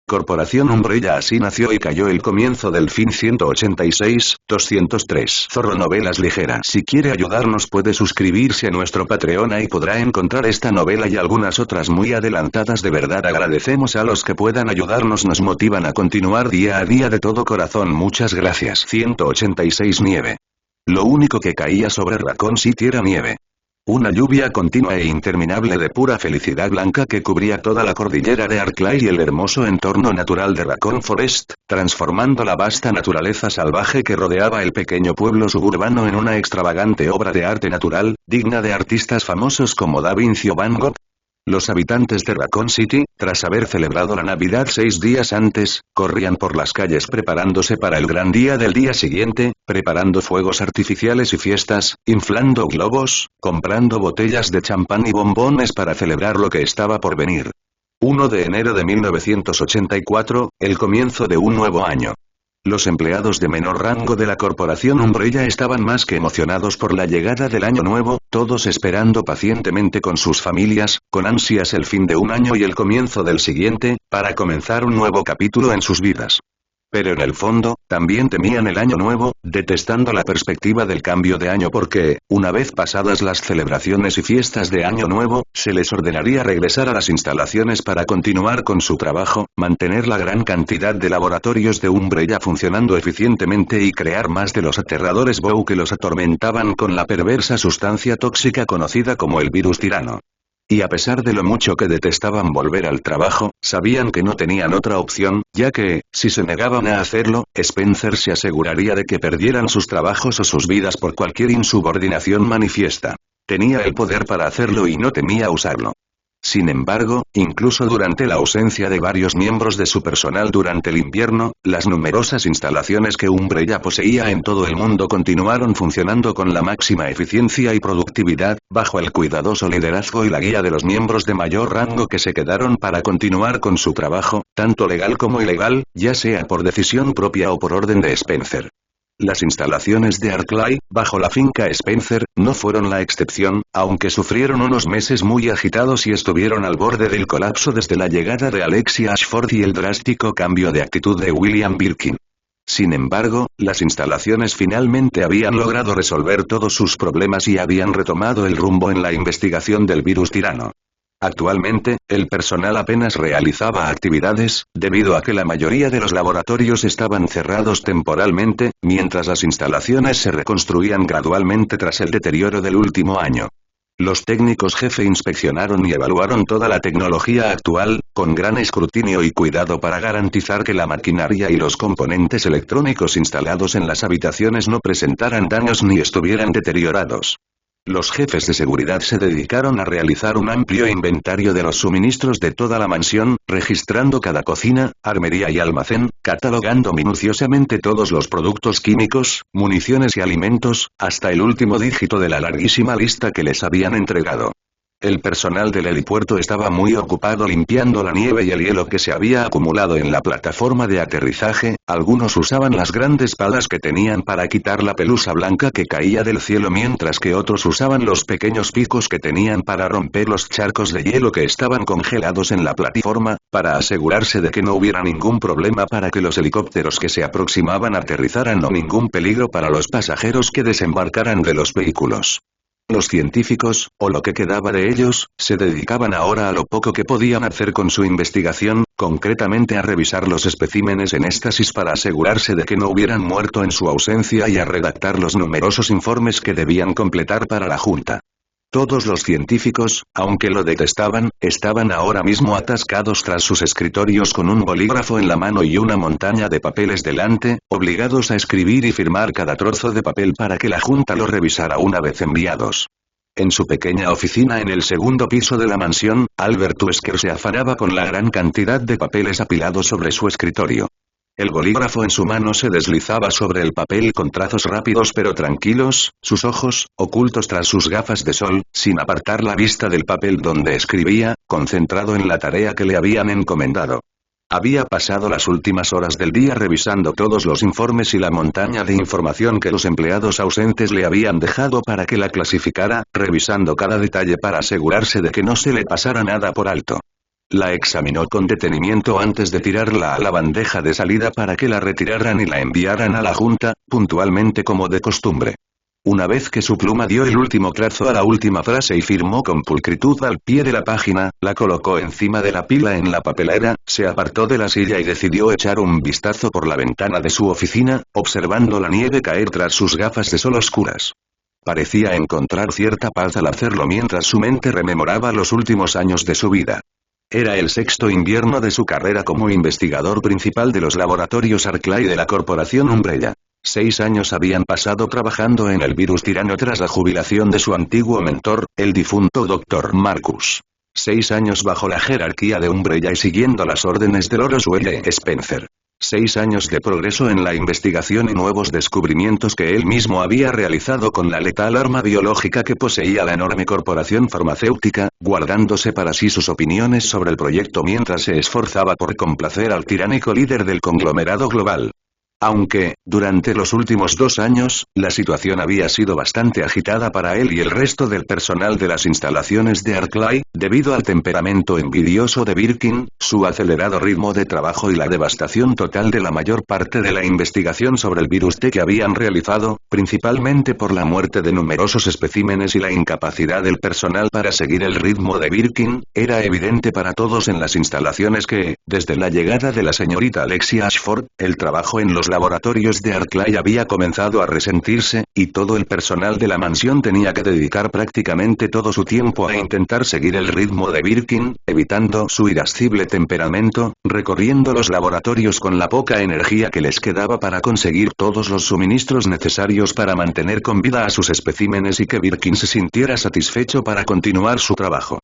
Corporación Umbrella. Así nació y cayó el comienzo del fin 186-203. Zorro Novelas Ligeras. Si quiere ayudarnos puede suscribirse a nuestro Patreon, ahí podrá encontrar esta novela y algunas otras muy adelantadas. De verdad agradecemos a los que puedan ayudarnos, nos motivan a continuar día a día de todo corazón. Muchas gracias. 186. Nieve. Lo único que caía sobre Raccoon City era nieve. Una lluvia continua e interminable de pura felicidad blanca que cubría toda la cordillera de Arclay y el hermoso entorno natural de Raccoon Forest, transformando la vasta naturaleza salvaje que rodeaba el pequeño pueblo suburbano en una extravagante obra de arte natural, digna de artistas famosos como Da Vinci o Van Gogh. Los habitantes de Raccoon City, tras haber celebrado la Navidad 6 días antes, corrían por las calles preparándose para el gran día del día siguiente, preparando fuegos artificiales y fiestas, inflando globos, comprando botellas de champán y bombones para celebrar lo que estaba por venir. 1 de enero de 1984, el comienzo de un nuevo año. Los empleados de menor rango de la Corporación Umbrella estaban más que emocionados por la llegada del año nuevo, todos esperando pacientemente con sus familias, con ansias el fin de un año y el comienzo del siguiente, para comenzar un nuevo capítulo en sus vidas. Pero en el fondo, también temían el año nuevo, detestando la perspectiva del cambio de año porque, una vez pasadas las celebraciones y fiestas de año nuevo, se les ordenaría regresar a las instalaciones para continuar con su trabajo, mantener la gran cantidad de laboratorios de Umbrella funcionando eficientemente y crear más de los aterradores Bow que los atormentaban con la perversa sustancia tóxica conocida como el virus tirano. Y a pesar de lo mucho que detestaban volver al trabajo, sabían que no tenían otra opción, ya que, si se negaban a hacerlo, Spencer se aseguraría de que perdieran sus trabajos o sus vidas por cualquier insubordinación manifiesta. Tenía el poder para hacerlo y no temía usarlo. Sin embargo, incluso durante la ausencia de varios miembros de su personal durante el invierno, las numerosas instalaciones que Umbrella poseía en todo el mundo continuaron funcionando con la máxima eficiencia y productividad, bajo el cuidadoso liderazgo y la guía de los miembros de mayor rango que se quedaron para continuar con su trabajo, tanto legal como ilegal, ya sea por decisión propia o por orden de Spencer. Las instalaciones de Arclay, bajo la finca Spencer, no fueron la excepción, aunque sufrieron unos meses muy agitados y estuvieron al borde del colapso desde la llegada de Alexia Ashford y el drástico cambio de actitud de William Birkin. Sin embargo, las instalaciones finalmente habían logrado resolver todos sus problemas y habían retomado el rumbo en la investigación del virus tirano. Actualmente, el personal apenas realizaba actividades, debido a que la mayoría de los laboratorios estaban cerrados temporalmente, mientras las instalaciones se reconstruían gradualmente tras el deterioro del último año. Los técnicos jefe inspeccionaron y evaluaron toda la tecnología actual, con gran escrutinio y cuidado para garantizar que la maquinaria y los componentes electrónicos instalados en las habitaciones no presentaran daños ni estuvieran deteriorados. Los jefes de seguridad se dedicaron a realizar un amplio inventario de los suministros de toda la mansión, registrando cada cocina, armería y almacén, catalogando minuciosamente todos los productos químicos, municiones y alimentos, hasta el último dígito de la larguísima lista que les habían entregado. El personal del helipuerto estaba muy ocupado limpiando la nieve y el hielo que se había acumulado en la plataforma de aterrizaje, algunos usaban las grandes palas que tenían para quitar la pelusa blanca que caía del cielo mientras que otros usaban los pequeños picos que tenían para romper los charcos de hielo que estaban congelados en la plataforma, para asegurarse de que no hubiera ningún problema para que los helicópteros que se aproximaban aterrizaran o ningún peligro para los pasajeros que desembarcaran de los vehículos. Los científicos, o lo que quedaba de ellos, se dedicaban ahora a lo poco que podían hacer con su investigación, concretamente a revisar los especímenes en éxtasis para asegurarse de que no hubieran muerto en su ausencia y a redactar los numerosos informes que debían completar para la Junta. Todos los científicos, aunque lo detestaban, estaban ahora mismo atascados tras sus escritorios con un bolígrafo en la mano y una montaña de papeles delante, obligados a escribir y firmar cada trozo de papel para que la Junta lo revisara una vez enviados. En su pequeña oficina en el segundo piso de la mansión, Albert Wesker se afanaba con la gran cantidad de papeles apilados sobre su escritorio. El bolígrafo en su mano se deslizaba sobre el papel con trazos rápidos pero tranquilos, sus ojos, ocultos tras sus gafas de sol, sin apartar la vista del papel donde escribía, concentrado en la tarea que le habían encomendado. Había pasado las últimas horas del día revisando todos los informes y la montaña de información que los empleados ausentes le habían dejado para que la clasificara, revisando cada detalle para asegurarse de que no se le pasara nada por alto. La examinó con detenimiento antes de tirarla a la bandeja de salida para que la retiraran y la enviaran a la junta, puntualmente como de costumbre. Una vez que su pluma dio el último trazo a la última frase y firmó con pulcritud al pie de la página, la colocó encima de la pila en la papelera, se apartó de la silla y decidió echar un vistazo por la ventana de su oficina, observando la nieve caer tras sus gafas de sol oscuras. Parecía encontrar cierta paz al hacerlo mientras su mente rememoraba los últimos años de su vida. Era el sexto invierno de su carrera como investigador principal de los laboratorios Arclay de la corporación Umbrella. 6 años habían pasado trabajando en el virus tirano tras la jubilación de su antiguo mentor, el difunto Dr. Marcus. 6 años bajo la jerarquía de Umbrella y siguiendo las órdenes de Loros L. Spencer. 6 años de progreso en la investigación y nuevos descubrimientos que él mismo había realizado con la letal arma biológica que poseía la enorme corporación farmacéutica, guardándose para sí sus opiniones sobre el proyecto mientras se esforzaba por complacer al tiránico líder del conglomerado global. Aunque, durante los últimos 2 años, la situación había sido bastante agitada para él y el resto del personal de las instalaciones de Arclay, debido al temperamento envidioso de Birkin, su acelerado ritmo de trabajo y la devastación total de la mayor parte de la investigación sobre el virus T que habían realizado, principalmente por la muerte de numerosos especímenes y la incapacidad del personal para seguir el ritmo de Birkin, era evidente para todos en las instalaciones que, desde la llegada de la señorita Alexia Ashford, el trabajo en los laboratorios de Arclay había comenzado a resentirse, y todo el personal de la mansión tenía que dedicar prácticamente todo su tiempo a intentar seguir el ritmo de Birkin, evitando su irascible temperamento, recorriendo los laboratorios con la poca energía que les quedaba para conseguir todos los suministros necesarios para mantener con vida a sus especímenes y que Birkin se sintiera satisfecho para continuar su trabajo.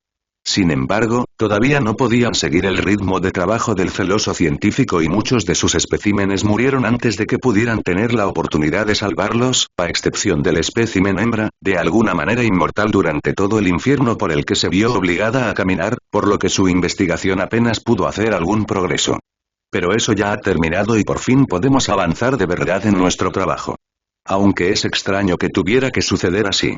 Sin embargo, todavía no podían seguir el ritmo de trabajo del celoso científico y muchos de sus especímenes murieron antes de que pudieran tener la oportunidad de salvarlos, a excepción del espécimen hembra, de alguna manera inmortal durante todo el infierno por el que se vio obligada a caminar, por lo que su investigación apenas pudo hacer algún progreso. Pero eso ya ha terminado y por fin podemos avanzar de verdad en nuestro trabajo. Aunque es extraño que tuviera que suceder así.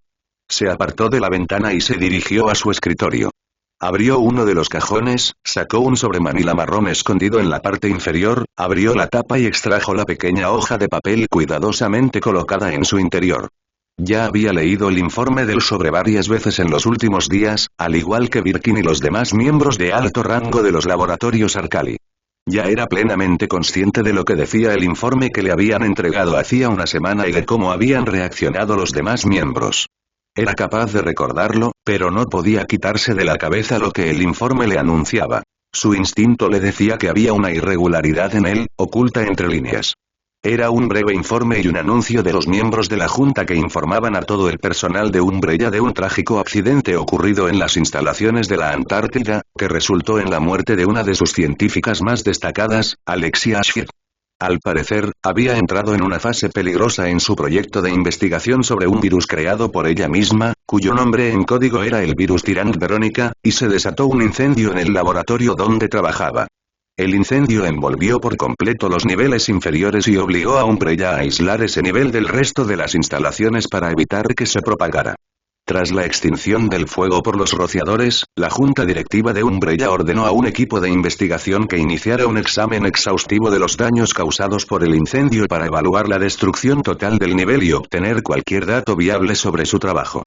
Se apartó de la ventana y se dirigió a su escritorio. Abrió uno de los cajones, sacó un sobremanila marrón escondido en la parte inferior, abrió la tapa y extrajo la pequeña hoja de papel cuidadosamente colocada en su interior. Ya había leído el informe del sobre varias veces en los últimos días, al igual que Birkin y los demás miembros de alto rango de los laboratorios Arclay. Ya era plenamente consciente de lo que decía el informe que le habían entregado hacía una semana y de cómo habían reaccionado los demás miembros. Era capaz de recordarlo, pero no podía quitarse de la cabeza lo que el informe le anunciaba. Su instinto le decía que había una irregularidad en él, oculta entre líneas. Era un breve informe y un anuncio de los miembros de la Junta que informaban a todo el personal de Umbrella de un trágico accidente ocurrido en las instalaciones de la Antártida, que resultó en la muerte de una de sus científicas más destacadas, Alexia Ashford. Al parecer, había entrado en una fase peligrosa en su proyecto de investigación sobre un virus creado por ella misma, cuyo nombre en código era el virus Tirant Verónica, y se desató un incendio en el laboratorio donde trabajaba. El incendio envolvió por completo los niveles inferiores y obligó a Umbrella a aislar ese nivel del resto de las instalaciones para evitar que se propagara. Tras la extinción del fuego por los rociadores, la junta directiva de Umbrella ordenó a un equipo de investigación que iniciara un examen exhaustivo de los daños causados por el incendio para evaluar la destrucción total del nivel y obtener cualquier dato viable sobre su trabajo.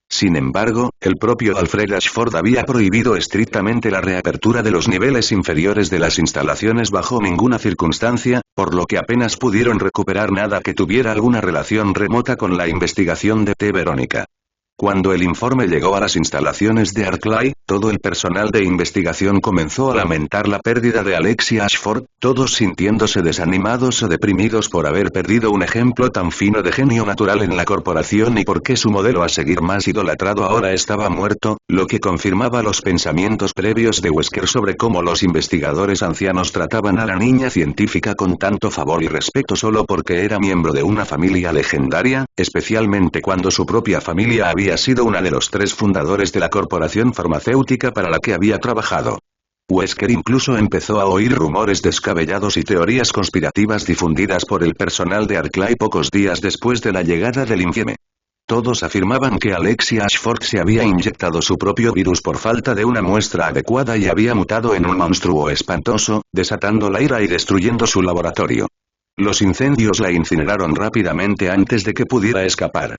Sin embargo, el propio Alfred Ashford había prohibido estrictamente la reapertura de los niveles inferiores de las instalaciones bajo ninguna circunstancia, por lo que apenas pudieron recuperar nada que tuviera alguna relación remota con la investigación de T. Verónica. Cuando el informe llegó a las instalaciones de Arclay, todo el personal de investigación comenzó a lamentar la pérdida de Alexia Ashford, todos sintiéndose desanimados o deprimidos por haber perdido un ejemplo tan fino de genio natural en la corporación y porque su modelo a seguir más idolatrado ahora estaba muerto, lo que confirmaba los pensamientos previos de Wesker sobre cómo los investigadores ancianos trataban a la niña científica con tanto favor y respeto solo porque era miembro de una familia legendaria, especialmente cuando su propia familia había sido una de los 3 fundadores de la corporación farmacéutica para la que había trabajado. Wesker incluso empezó a oír rumores descabellados y teorías conspirativas difundidas por el personal de Arclay pocos días después de la llegada del infieme. Todos afirmaban que Alexia Ashford se había inyectado su propio virus por falta de una muestra adecuada y había mutado en un monstruo espantoso, desatando la ira y destruyendo su laboratorio. Los incendios la incineraron rápidamente antes de que pudiera escapar.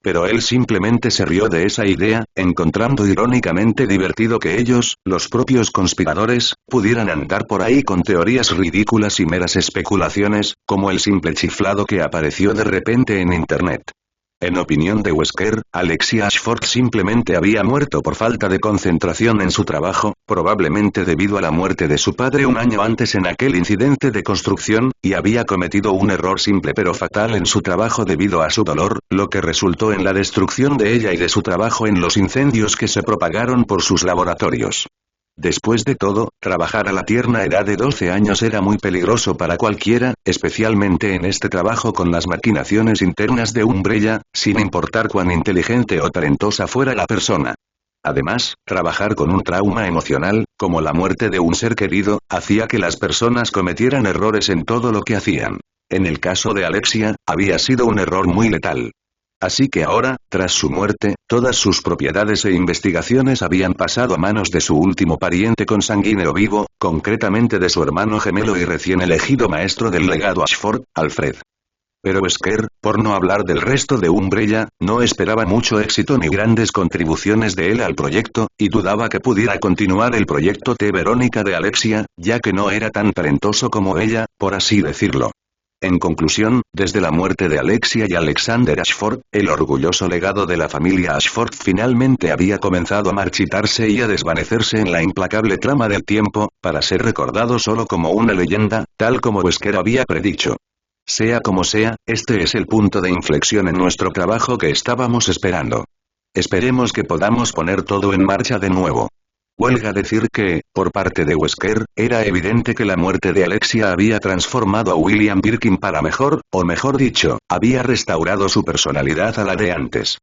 Pero él simplemente se rió de esa idea, encontrando irónicamente divertido que ellos, los propios conspiradores, pudieran andar por ahí con teorías ridículas y meras especulaciones, como el simple chiflado que apareció de repente en internet. En opinión de Wesker, Alexia Ashford simplemente había muerto por falta de concentración en su trabajo, probablemente debido a la muerte de su padre un año antes en aquel incidente de construcción, y había cometido un error simple pero fatal en su trabajo debido a su dolor, lo que resultó en la destrucción de ella y de su trabajo en los incendios que se propagaron por sus laboratorios. Después de todo, trabajar a la tierna edad de 12 años era muy peligroso para cualquiera, especialmente en este trabajo con las maquinaciones internas de Umbrella, sin importar cuán inteligente o talentosa fuera la persona. Además, trabajar con un trauma emocional, como la muerte de un ser querido, hacía que las personas cometieran errores en todo lo que hacían. En el caso de Alexia, había sido un error muy letal. Así que ahora, tras su muerte, todas sus propiedades e investigaciones habían pasado a manos de su último pariente consanguíneo vivo, concretamente de su hermano gemelo y recién elegido maestro del legado Ashford, Alfred. Pero Wesker, por no hablar del resto de Umbrella, no esperaba mucho éxito ni grandes contribuciones de él al proyecto, y dudaba que pudiera continuar el proyecto T. Verónica de Alexia, ya que no era tan talentoso como ella, por así decirlo. En conclusión, desde la muerte de Alexia y Alexander Ashford, el orgulloso legado de la familia Ashford finalmente había comenzado a marchitarse y a desvanecerse en la implacable trama del tiempo, para ser recordado solo como una leyenda, tal como Wesker había predicho. Sea como sea, este es el punto de inflexión en nuestro trabajo que estábamos esperando. Esperemos que podamos poner todo en marcha de nuevo. Huelga decir que, por parte de Wesker, era evidente que la muerte de Alexia había transformado a William Birkin para mejor, o mejor dicho, había restaurado su personalidad a la de antes.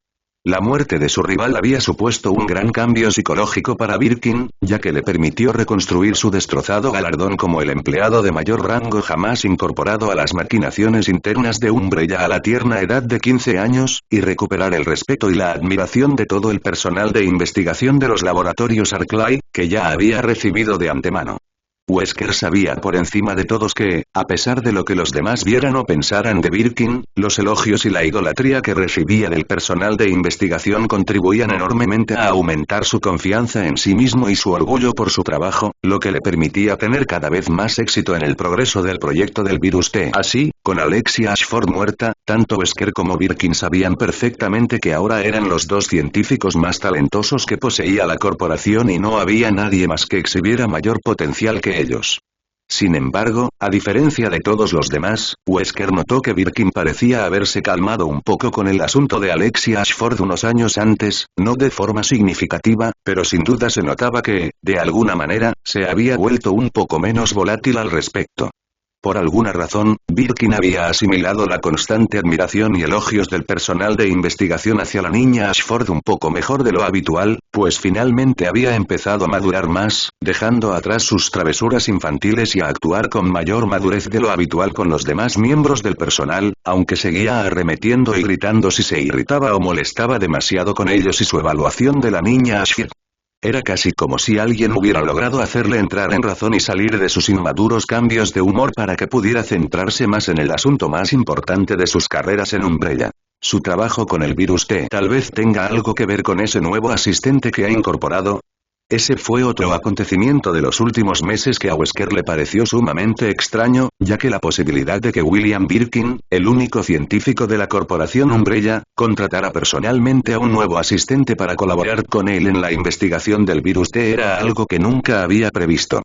La muerte de su rival había supuesto un gran cambio psicológico para Birkin, ya que le permitió reconstruir su destrozado galardón como el empleado de mayor rango jamás incorporado a las maquinaciones internas de Umbrella a la tierna edad de 15 años, y recuperar el respeto y la admiración de todo el personal de investigación de los laboratorios Arclay, que ya había recibido de antemano. Wesker sabía por encima de todos que, a pesar de lo que los demás vieran o pensaran de Birkin, los elogios y la idolatría que recibía del personal de investigación contribuían enormemente a aumentar su confianza en sí mismo y su orgullo por su trabajo, lo que le permitía tener cada vez más éxito en el progreso del proyecto del virus T. Así, con Alexia Ashford muerta, tanto Wesker como Birkin sabían perfectamente que ahora eran los dos científicos más talentosos que poseía la corporación y no había nadie más que exhibiera mayor potencial que ellos. Sin embargo, a diferencia de todos los demás, Wesker notó que Birkin parecía haberse calmado un poco con el asunto de Alexia Ashford unos años antes, no de forma significativa, pero sin duda se notaba que, de alguna manera, se había vuelto un poco menos volátil al respecto. Por alguna razón, Birkin había asimilado la constante admiración y elogios del personal de investigación hacia la niña Ashford un poco mejor de lo habitual, pues finalmente había empezado a madurar más, dejando atrás sus travesuras infantiles y a actuar con mayor madurez de lo habitual con los demás miembros del personal, aunque seguía arremetiendo y gritando si se irritaba o molestaba demasiado con ellos y su evaluación de la niña Ashford. Era casi como si alguien hubiera logrado hacerle entrar en razón y salir de sus inmaduros cambios de humor para que pudiera centrarse más en el asunto más importante de sus carreras en Umbrella. Su trabajo con el virus T tal vez tenga algo que ver con ese nuevo asistente que ha incorporado. Ese fue otro acontecimiento de los últimos meses que a Wesker le pareció sumamente extraño, ya que la posibilidad de que William Birkin, el único científico de la corporación Umbrella, contratara personalmente a un nuevo asistente para colaborar con él en la investigación del virus T era algo que nunca había previsto.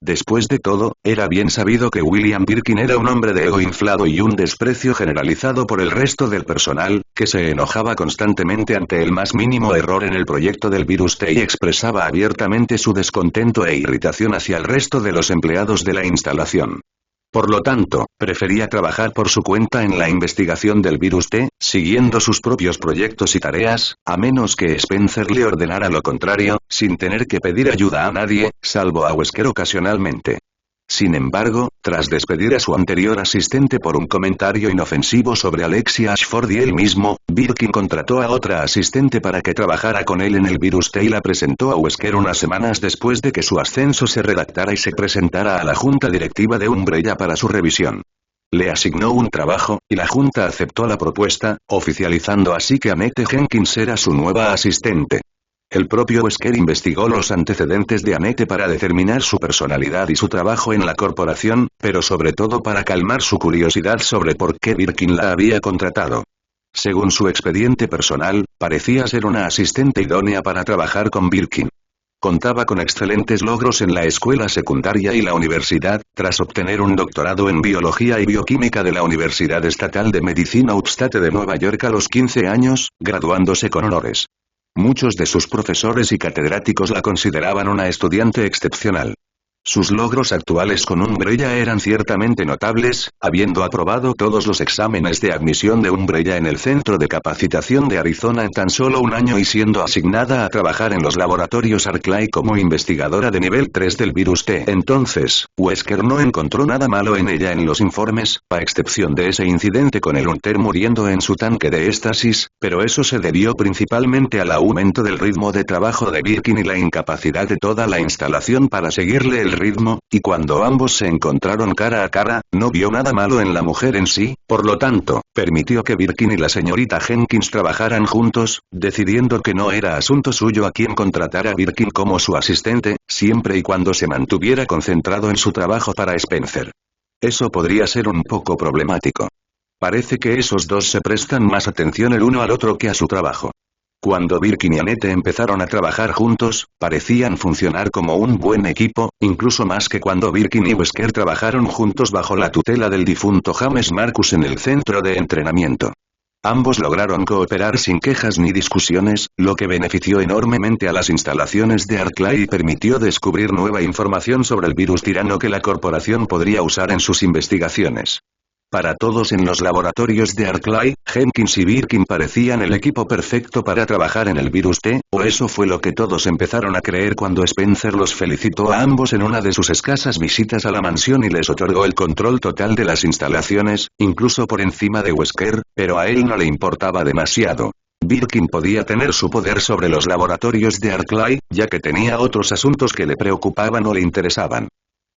Después de todo, era bien sabido que William Birkin era un hombre de ego inflado y un desprecio generalizado por el resto del personal, que se enojaba constantemente ante el más mínimo error en el proyecto del virus T y expresaba abiertamente su descontento e irritación hacia el resto de los empleados de la instalación. Por lo tanto, prefería trabajar por su cuenta en la investigación del virus T, siguiendo sus propios proyectos y tareas, a menos que Spencer le ordenara lo contrario, sin tener que pedir ayuda a nadie, salvo a Wesker ocasionalmente. Sin embargo, tras despedir a su anterior asistente por un comentario inofensivo sobre Alexia Ashford y él mismo, Birkin contrató a otra asistente para que trabajara con él en el Virus T y la presentó a Wesker unas semanas después de que su ascenso se redactara y se presentara a la junta directiva de Umbrella para su revisión. Le asignó un trabajo, y la junta aceptó la propuesta, oficializando así que Annette Jenkins era su nueva asistente. El propio Wesker investigó los antecedentes de Annette para determinar su personalidad y su trabajo en la corporación, pero sobre todo para calmar su curiosidad sobre por qué Birkin la había contratado. Según su expediente personal, parecía ser una asistente idónea para trabajar con Birkin. Contaba con excelentes logros en la escuela secundaria y la universidad, tras obtener un doctorado en biología y bioquímica de la Universidad Estatal de Medicina Upstate de Nueva York a los 15 años, graduándose con honores. Muchos de sus profesores y catedráticos la consideraban una estudiante excepcional. Sus logros actuales con Umbrella eran ciertamente notables, habiendo aprobado todos los exámenes de admisión de Umbrella en el Centro de Capacitación de Arizona en tan solo un año y siendo asignada a trabajar en los laboratorios Arclay como investigadora de nivel 3 del Virus T. Entonces, Wesker no encontró nada malo en ella en los informes, a excepción de ese incidente con el Hunter muriendo en su tanque de éxtasis, pero eso se debió principalmente al aumento del ritmo de trabajo de Birkin y la incapacidad de toda la instalación para seguirle el ritmo, y cuando ambos se encontraron cara a cara, no vio nada malo en la mujer en sí, por lo tanto, permitió que Birkin y la señorita Jenkins trabajaran juntos, decidiendo que no era asunto suyo a quien contratar a Birkin como su asistente, siempre y cuando se mantuviera concentrado en su trabajo para Spencer. Eso podría ser un poco problemático. Parece que esos dos se prestan más atención el uno al otro que a su trabajo. Cuando Birkin y Annette empezaron a trabajar juntos, parecían funcionar como un buen equipo, incluso más que cuando Birkin y Wesker trabajaron juntos bajo la tutela del difunto James Marcus en el centro de entrenamiento. Ambos lograron cooperar sin quejas ni discusiones, lo que benefició enormemente a las instalaciones de Arclay y permitió descubrir nueva información sobre el virus tirano que la corporación podría usar en sus investigaciones. Para todos en los laboratorios de Arclay, Jenkins y Birkin parecían el equipo perfecto para trabajar en el Virus T, o eso fue lo que todos empezaron a creer cuando Spencer los felicitó a ambos en una de sus escasas visitas a la mansión y les otorgó el control total de las instalaciones, incluso por encima de Wesker, pero a él no le importaba demasiado. Birkin podía tener su poder sobre los laboratorios de Arclay, ya que tenía otros asuntos que le preocupaban o le interesaban.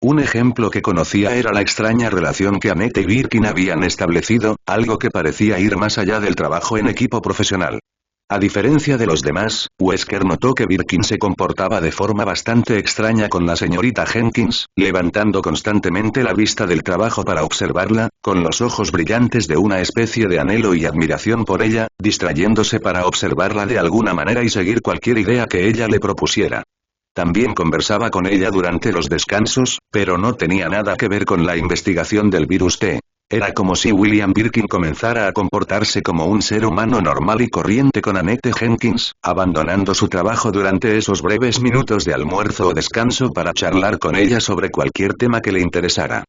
Un ejemplo que conocía era la extraña relación que Annette y Birkin habían establecido, algo que parecía ir más allá del trabajo en equipo profesional. A diferencia de los demás, Wesker notó que Birkin se comportaba de forma bastante extraña con la señorita Jenkins, levantando constantemente la vista del trabajo para observarla, con los ojos brillantes de una especie de anhelo y admiración por ella, distrayéndose para observarla de alguna manera y seguir cualquier idea que ella le propusiera. También conversaba con ella durante los descansos, pero no tenía nada que ver con la investigación del virus T. Era como si William Birkin comenzara a comportarse como un ser humano normal y corriente con Annette Jenkins, abandonando su trabajo durante esos breves minutos de almuerzo o descanso para charlar con ella sobre cualquier tema que le interesara.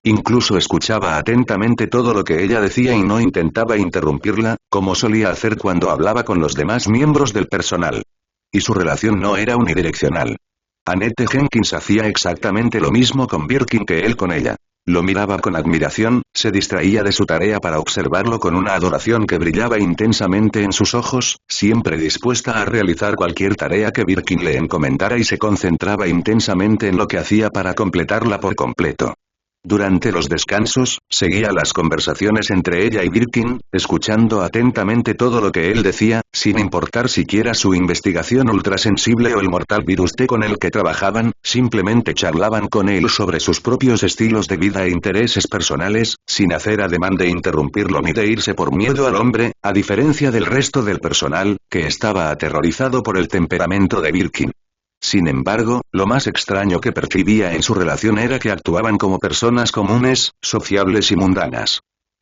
Incluso escuchaba atentamente todo lo que ella decía y no intentaba interrumpirla, como solía hacer cuando hablaba con los demás miembros del personal. Y su relación no era unidireccional. Annette Jenkins hacía exactamente lo mismo con Birkin que él con ella. Lo miraba con admiración, se distraía de su tarea para observarlo con una adoración que brillaba intensamente en sus ojos, siempre dispuesta a realizar cualquier tarea que Birkin le encomendara y se concentraba intensamente en lo que hacía para completarla por completo. Durante los descansos, seguía las conversaciones entre ella y Birkin, escuchando atentamente todo lo que él decía, sin importar siquiera su investigación ultrasensible o el mortal virus T con el que trabajaban, simplemente charlaban con él sobre sus propios estilos de vida e intereses personales, sin hacer ademán de interrumpirlo ni de irse por miedo al hombre, a diferencia del resto del personal, que estaba aterrorizado por el temperamento de Birkin. Sin embargo, lo más extraño que percibía en su relación era que actuaban como personas comunes, sociables y mundanas.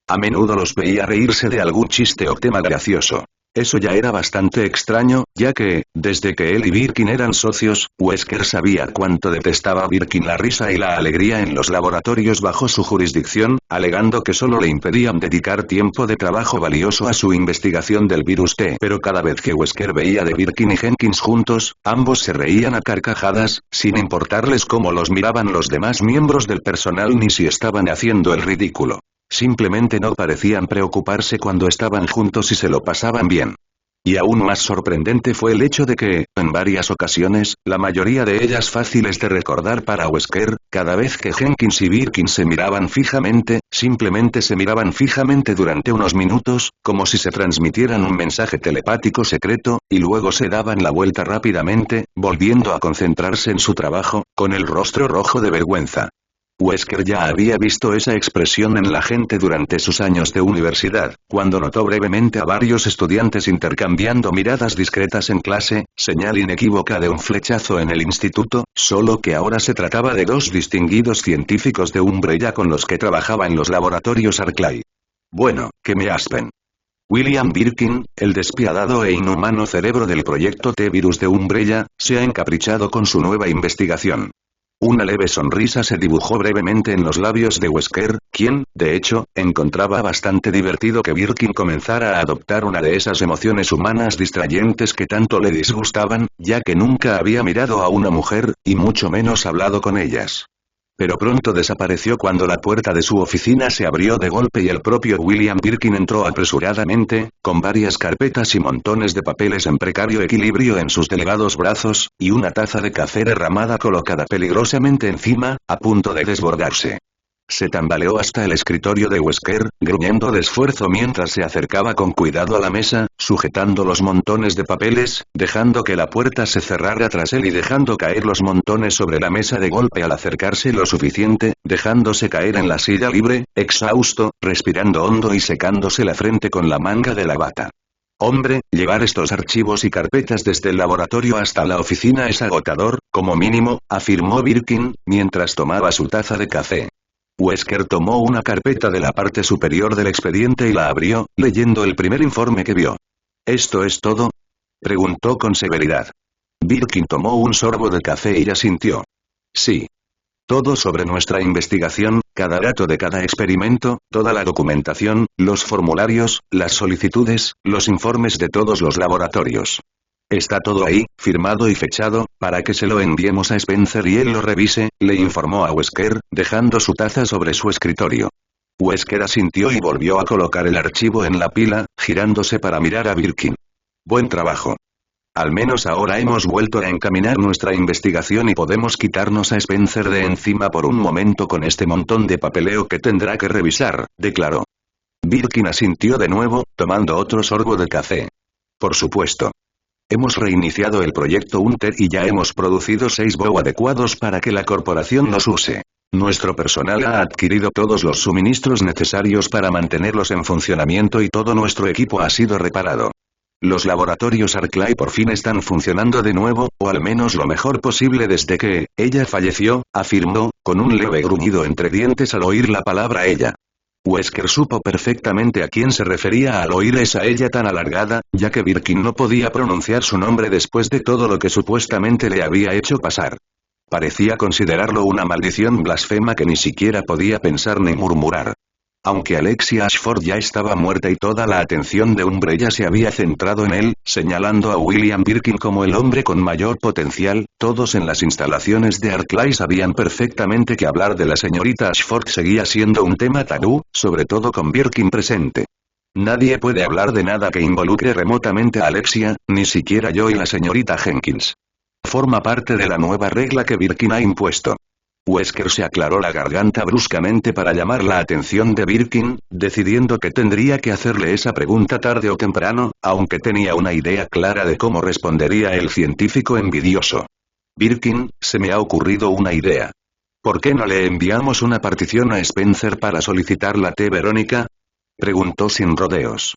A menudo los veía reírse de algún chiste o tema gracioso. Eso ya era bastante extraño, ya que, desde que él y Birkin eran socios, Wesker sabía cuánto detestaba Birkin la risa y la alegría en los laboratorios bajo su jurisdicción, alegando que solo le impedían dedicar tiempo de trabajo valioso a su investigación del virus T. Pero cada vez que Wesker veía de Birkin y Jenkins juntos, ambos se reían a carcajadas, sin importarles cómo los miraban los demás miembros del personal ni si estaban haciendo el ridículo. Simplemente no parecían preocuparse cuando estaban juntos y se lo pasaban bien. Y aún más sorprendente fue el hecho de que, en varias ocasiones, la mayoría de ellas fáciles de recordar para Wesker, cada vez que Jenkins y Birkin se miraban fijamente, simplemente se miraban fijamente durante unos minutos, como si se transmitieran un mensaje telepático secreto, y luego se daban la vuelta rápidamente, volviendo a concentrarse en su trabajo, con el rostro rojo de vergüenza. Wesker ya había visto esa expresión en la gente durante sus años de universidad, cuando notó brevemente a varios estudiantes intercambiando miradas discretas en clase, señal inequívoca de un flechazo en el instituto, solo que ahora se trataba de dos distinguidos científicos de Umbrella con los que trabajaba en los laboratorios Arclay. Bueno, que me aspen. William Birkin, el despiadado e inhumano cerebro del proyecto T-Virus de Umbrella, se ha encaprichado con su nueva investigación. Una leve sonrisa se dibujó brevemente en los labios de Wesker, quien, de hecho, encontraba bastante divertido que Birkin comenzara a adoptar una de esas emociones humanas distrayentes que tanto le disgustaban, ya que nunca había mirado a una mujer, y mucho menos hablado con ellas. Pero pronto desapareció cuando la puerta de su oficina se abrió de golpe y el propio William Birkin entró apresuradamente, con varias carpetas y montones de papeles en precario equilibrio en sus delgados brazos, y una taza de café derramada colocada peligrosamente encima, a punto de desbordarse. Se tambaleó hasta el escritorio de Wesker, gruñendo de esfuerzo mientras se acercaba con cuidado a la mesa, sujetando los montones de papeles, dejando que la puerta se cerrara tras él y dejando caer los montones sobre la mesa de golpe al acercarse lo suficiente, dejándose caer en la silla libre, exhausto, respirando hondo y secándose la frente con la manga de la bata. Hombre, llevar estos archivos y carpetas desde el laboratorio hasta la oficina es agotador, como mínimo, afirmó Birkin, mientras tomaba su taza de café. Wesker tomó una carpeta de la parte superior del expediente y la abrió, leyendo el primer informe que vio. ¿Esto es todo?, preguntó con severidad. Birkin tomó un sorbo de café y asintió. Sí. Todo sobre nuestra investigación, cada dato de cada experimento, toda la documentación, los formularios, las solicitudes, los informes de todos los laboratorios. Está todo ahí, firmado y fechado, para que se lo enviemos a Spencer y él lo revise, le informó a Wesker, dejando su taza sobre su escritorio. Wesker asintió y volvió a colocar el archivo en la pila, girándose para mirar a Birkin. Buen trabajo. Al menos ahora hemos vuelto a encaminar nuestra investigación y podemos quitarnos a Spencer de encima por un momento con este montón de papeleo que tendrá que revisar, declaró. Birkin asintió de nuevo, tomando otro sorbo de café. Por supuesto. Hemos reiniciado el proyecto Hunter y ya hemos producido 6 BOW adecuados para que la corporación los use. Nuestro personal ha adquirido todos los suministros necesarios para mantenerlos en funcionamiento y todo nuestro equipo ha sido reparado. Los laboratorios Arclay por fin están funcionando de nuevo, o al menos lo mejor posible desde que ella falleció, afirmó, con un leve gruñido entre dientes al oír la palabra ella. Wesker supo perfectamente a quién se refería al oír esa ella tan alargada, ya que Birkin no podía pronunciar su nombre después de todo lo que supuestamente le había hecho pasar. Parecía considerarlo una maldición blasfema que ni siquiera podía pensar ni murmurar. Aunque Alexia Ashford ya estaba muerta y toda la atención de Umbrella se había centrado en él, señalando a William Birkin como el hombre con mayor potencial, todos en las instalaciones de Arclay sabían perfectamente que hablar de la señorita Ashford seguía siendo un tema tabú, sobre todo con Birkin presente. Nadie puede hablar de nada que involucre remotamente a Alexia, ni siquiera yo y la señorita Jenkins. Forma parte de la nueva regla que Birkin ha impuesto. Wesker se aclaró la garganta bruscamente para llamar la atención de Birkin, decidiendo que tendría que hacerle esa pregunta tarde o temprano, aunque tenía una idea clara de cómo respondería el científico envidioso. Birkin, se me ha ocurrido una idea. ¿Por qué no le enviamos una partición a Spencer para solicitar la T Verónica?, preguntó sin rodeos.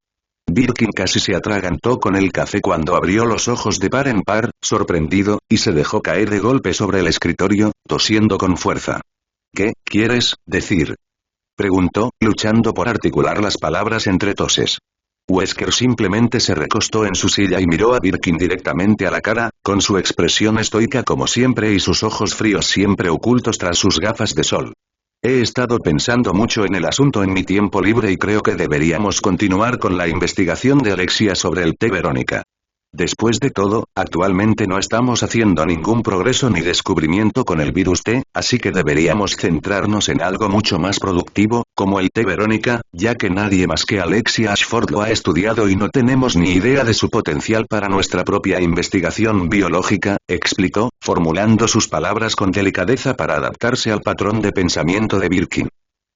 Birkin casi se atragantó con el café cuando abrió los ojos de par en par, sorprendido, y se dejó caer de golpe sobre el escritorio, tosiendo con fuerza. ¿Qué quieres decir?, preguntó, luchando por articular las palabras entre toses. Wesker simplemente se recostó en su silla y miró a Birkin directamente a la cara, con su expresión estoica como siempre y sus ojos fríos siempre ocultos tras sus gafas de sol. He estado pensando mucho en el asunto en mi tiempo libre y creo que deberíamos continuar con la investigación de Alexia sobre el té Verónica. Después de todo, actualmente no estamos haciendo ningún progreso ni descubrimiento con el virus T, así que deberíamos centrarnos en algo mucho más productivo, como el té Verónica, ya que nadie más que Alexia Ashford lo ha estudiado y no tenemos ni idea de su potencial para nuestra propia investigación biológica, explicó, formulando sus palabras con delicadeza para adaptarse al patrón de pensamiento de Birkin.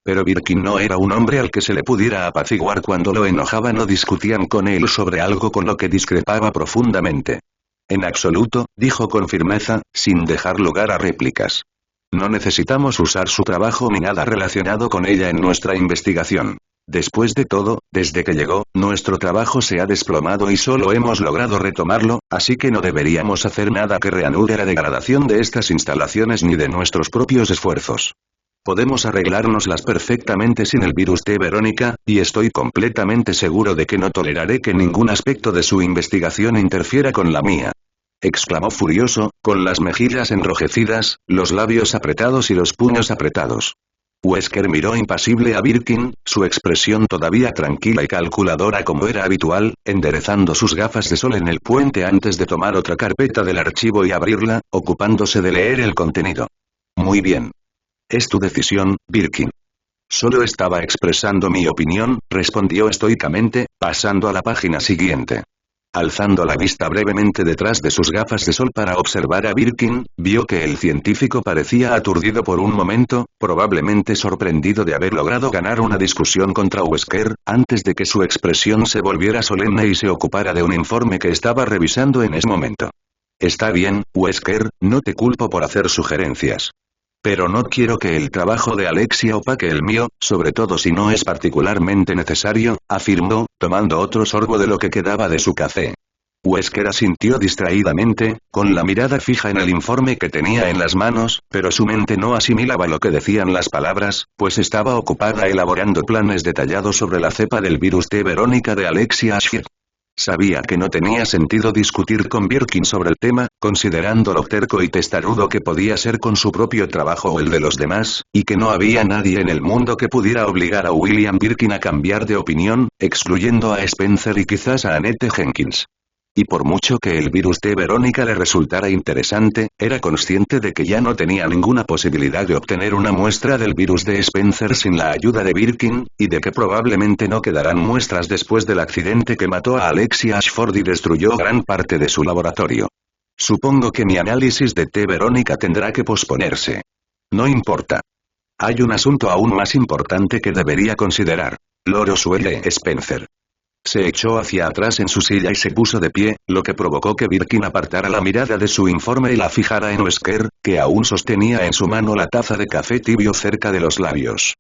Pero Birkin no era un hombre al que se le pudiera apaciguar cuando lo enojaban o discutían con él sobre algo con lo que discrepaba profundamente. En absoluto, dijo con firmeza, sin dejar lugar a réplicas. No necesitamos usar su trabajo ni nada relacionado con ella en nuestra investigación. Después de todo, desde que llegó, nuestro trabajo se ha desplomado y solo hemos logrado retomarlo, así que no deberíamos hacer nada que reanude la degradación de estas instalaciones ni de nuestros propios esfuerzos. Podemos arreglárnoslas perfectamente sin el virus T Verónica, y estoy completamente seguro de que no toleraré que ningún aspecto de su investigación interfiera con la mía. Exclamó furioso, con las mejillas enrojecidas, los labios apretados y los puños apretados. Wesker miró impasible a Birkin, su expresión todavía tranquila y calculadora como era habitual, enderezando sus gafas de sol en el puente antes de tomar otra carpeta del archivo y abrirla, ocupándose de leer el contenido. Muy bien. Es tu decisión, Birkin. Solo estaba expresando mi opinión, respondió estoicamente, pasando a la página siguiente. Alzando la vista brevemente detrás de sus gafas de sol para observar a Birkin, vio que el científico parecía aturdido por un momento, probablemente sorprendido de haber logrado ganar una discusión contra Wesker, antes de que su expresión se volviera solemne y se ocupara de un informe que estaba revisando en ese momento. Está bien, Wesker, no te culpo por hacer sugerencias. Pero no quiero que el trabajo de Alexia opaque el mío, sobre todo si no es particularmente necesario, afirmó, tomando otro sorbo de lo que quedaba de su café. Wesker asintió distraídamente, con la mirada fija en el informe que tenía en las manos, pero su mente no asimilaba lo que decían las palabras, pues estaba ocupada elaborando planes detallados sobre la cepa del virus T Verónica de Alexia Ashford. Sabía que no tenía sentido discutir con Birkin sobre el tema, considerando lo terco y testarudo que podía ser con su propio trabajo o el de los demás, y que no había nadie en el mundo que pudiera obligar a William Birkin a cambiar de opinión, excluyendo a Spencer y quizás a Annette Jenkins. Y por mucho que el virus de Verónica le resultara interesante, era consciente de que ya no tenía ninguna posibilidad de obtener una muestra del virus de Spencer sin la ayuda de Birkin, y de que probablemente no quedarán muestras después del accidente que mató a Alexia Ashford y destruyó gran parte de su laboratorio. Supongo que mi análisis de T Verónica tendrá que posponerse. No importa. Hay un asunto aún más importante que debería considerar. Loro suele Spencer. Se echó hacia atrás en su silla y se puso de pie, lo que provocó que Birkin apartara la mirada de su informe y la fijara en Wesker, que aún sostenía en su mano la taza de café tibio cerca de los labios.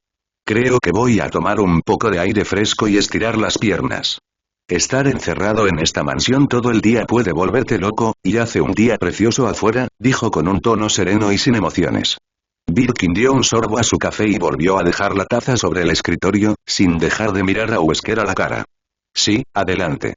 Creo que voy a tomar un poco de aire fresco y estirar las piernas. Estar encerrado en esta mansión todo el día puede volverte loco, y hace un día precioso afuera, dijo con un tono sereno y sin emociones. Birkin dio un sorbo a su café y volvió a dejar la taza sobre el escritorio, sin dejar de mirar a Wesker a la cara. Sí, adelante.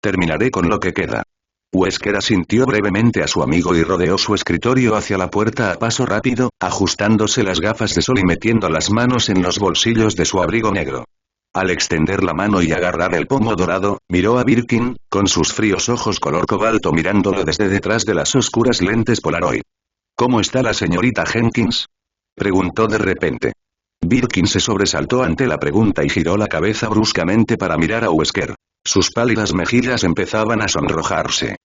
Terminaré con lo que queda. Wesker asintió brevemente a su amigo y rodeó su escritorio hacia la puerta a paso rápido, ajustándose las gafas de sol y metiendo las manos en los bolsillos de su abrigo negro. Al extender la mano y agarrar el pomo dorado, miró a Birkin, con sus fríos ojos color cobalto mirándolo desde detrás de las oscuras lentes Polaroid. ¿Cómo está la señorita Jenkins? Preguntó de repente. Birkin se sobresaltó ante la pregunta y giró la cabeza bruscamente para mirar a Wesker. Sus pálidas mejillas empezaban a sonrojarse.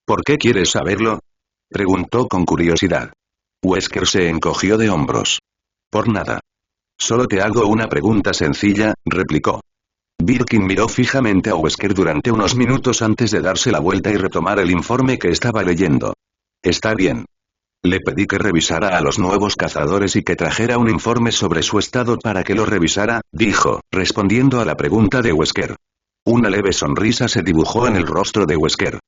¿Por qué quieres saberlo? Preguntó con curiosidad. Wesker se encogió de hombros. Por nada. Solo te hago una pregunta sencilla, replicó. Birkin miró fijamente a Wesker durante unos minutos antes de darse la vuelta y retomar el informe que estaba leyendo. Está bien. Le pedí que revisara a los nuevos cazadores y que trajera un informe sobre su estado para que lo revisara, dijo, respondiendo a la pregunta de Wesker. Una leve sonrisa se dibujó en el rostro de Wesker.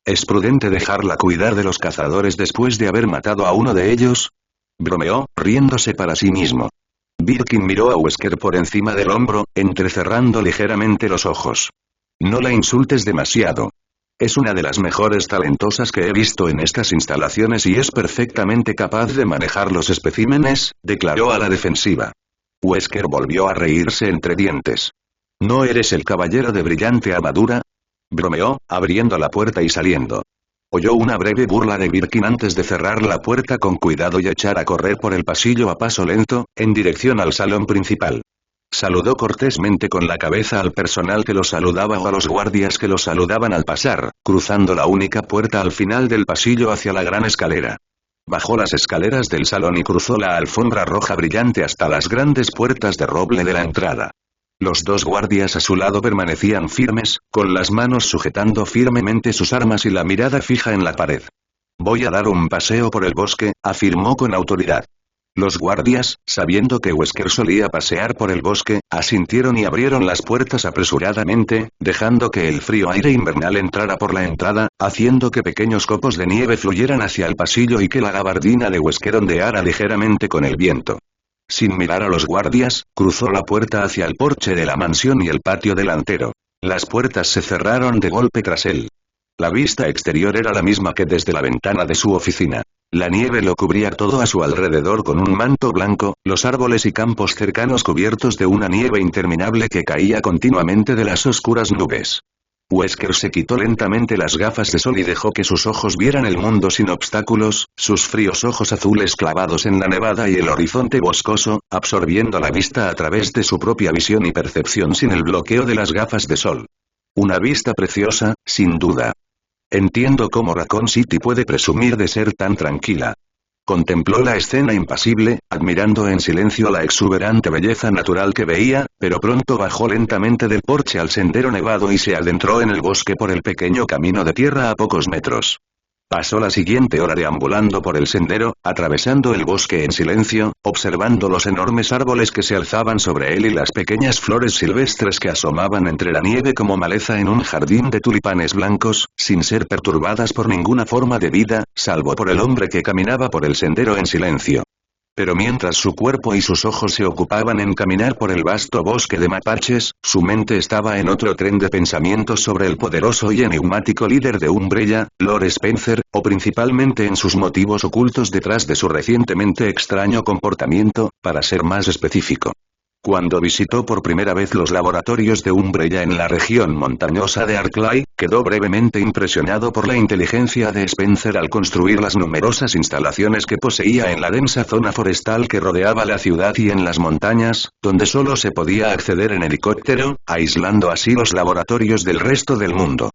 ¿Es prudente dejarla cuidar de los cazadores después de haber matado a uno de ellos? Bromeó, riéndose para sí mismo. Birkin miró a Wesker por encima del hombro, entrecerrando ligeramente los ojos. No la insultes demasiado. Es una de las mejores talentosas que he visto en estas instalaciones y es perfectamente capaz de manejar los especímenes, declaró a la defensiva. Wesker volvió a reírse entre dientes. ¿No eres el caballero de brillante armadura? Bromeó, abriendo la puerta y saliendo. Oyó una breve burla de Birkin antes de cerrar la puerta con cuidado y echar a correr por el pasillo a paso lento, en dirección al salón principal. Saludó cortésmente con la cabeza al personal que lo saludaba o a los guardias que lo saludaban al pasar, cruzando la única puerta al final del pasillo hacia la gran escalera. Bajó las escaleras del salón y cruzó la alfombra roja brillante hasta las grandes puertas de roble de la entrada. Los dos guardias a su lado permanecían firmes, con las manos sujetando firmemente sus armas y la mirada fija en la pared. «Voy a dar un paseo por el bosque», afirmó con autoridad. Los guardias, sabiendo que Wesker solía pasear por el bosque, asintieron y abrieron las puertas apresuradamente, dejando que el frío aire invernal entrara por la entrada, haciendo que pequeños copos de nieve fluyeran hacia el pasillo y que la gabardina de Wesker ondeara ligeramente con el viento. Sin mirar a los guardias, cruzó la puerta hacia el porche de la mansión y el patio delantero. Las puertas se cerraron de golpe tras él. La vista exterior era la misma que desde la ventana de su oficina. La nieve lo cubría todo a su alrededor con un manto blanco, los árboles y campos cercanos cubiertos de una nieve interminable que caía continuamente de las oscuras nubes. Wesker se quitó lentamente las gafas de sol y dejó que sus ojos vieran el mundo sin obstáculos, sus fríos ojos azules clavados en la nevada y el horizonte boscoso, absorbiendo la vista a través de su propia visión y percepción sin el bloqueo de las gafas de sol. Una vista preciosa, sin duda. Entiendo cómo Raccoon City puede presumir de ser tan tranquila. Contempló la escena impasible, admirando en silencio la exuberante belleza natural que veía, pero pronto bajó lentamente del porche al sendero nevado y se adentró en el bosque por el pequeño camino de tierra a pocos metros. Pasó la siguiente hora deambulando por el sendero, atravesando el bosque en silencio, observando los enormes árboles que se alzaban sobre él y las pequeñas flores silvestres que asomaban entre la nieve como maleza en un jardín de tulipanes blancos, sin ser perturbadas por ninguna forma de vida, salvo por el hombre que caminaba por el sendero en silencio. Pero mientras su cuerpo y sus ojos se ocupaban en caminar por el vasto bosque de mapaches, su mente estaba en otro tren de pensamientos sobre el poderoso y enigmático líder de Umbrella, Lord Spencer, o principalmente en sus motivos ocultos detrás de su recientemente extraño comportamiento, para ser más específico. Cuando visitó por primera vez los laboratorios de Umbrella en la región montañosa de Arklay, quedó brevemente impresionado por la inteligencia de Spencer al construir las numerosas instalaciones que poseía en la densa zona forestal que rodeaba la ciudad y en las montañas, donde solo se podía acceder en helicóptero, aislando así los laboratorios del resto del mundo.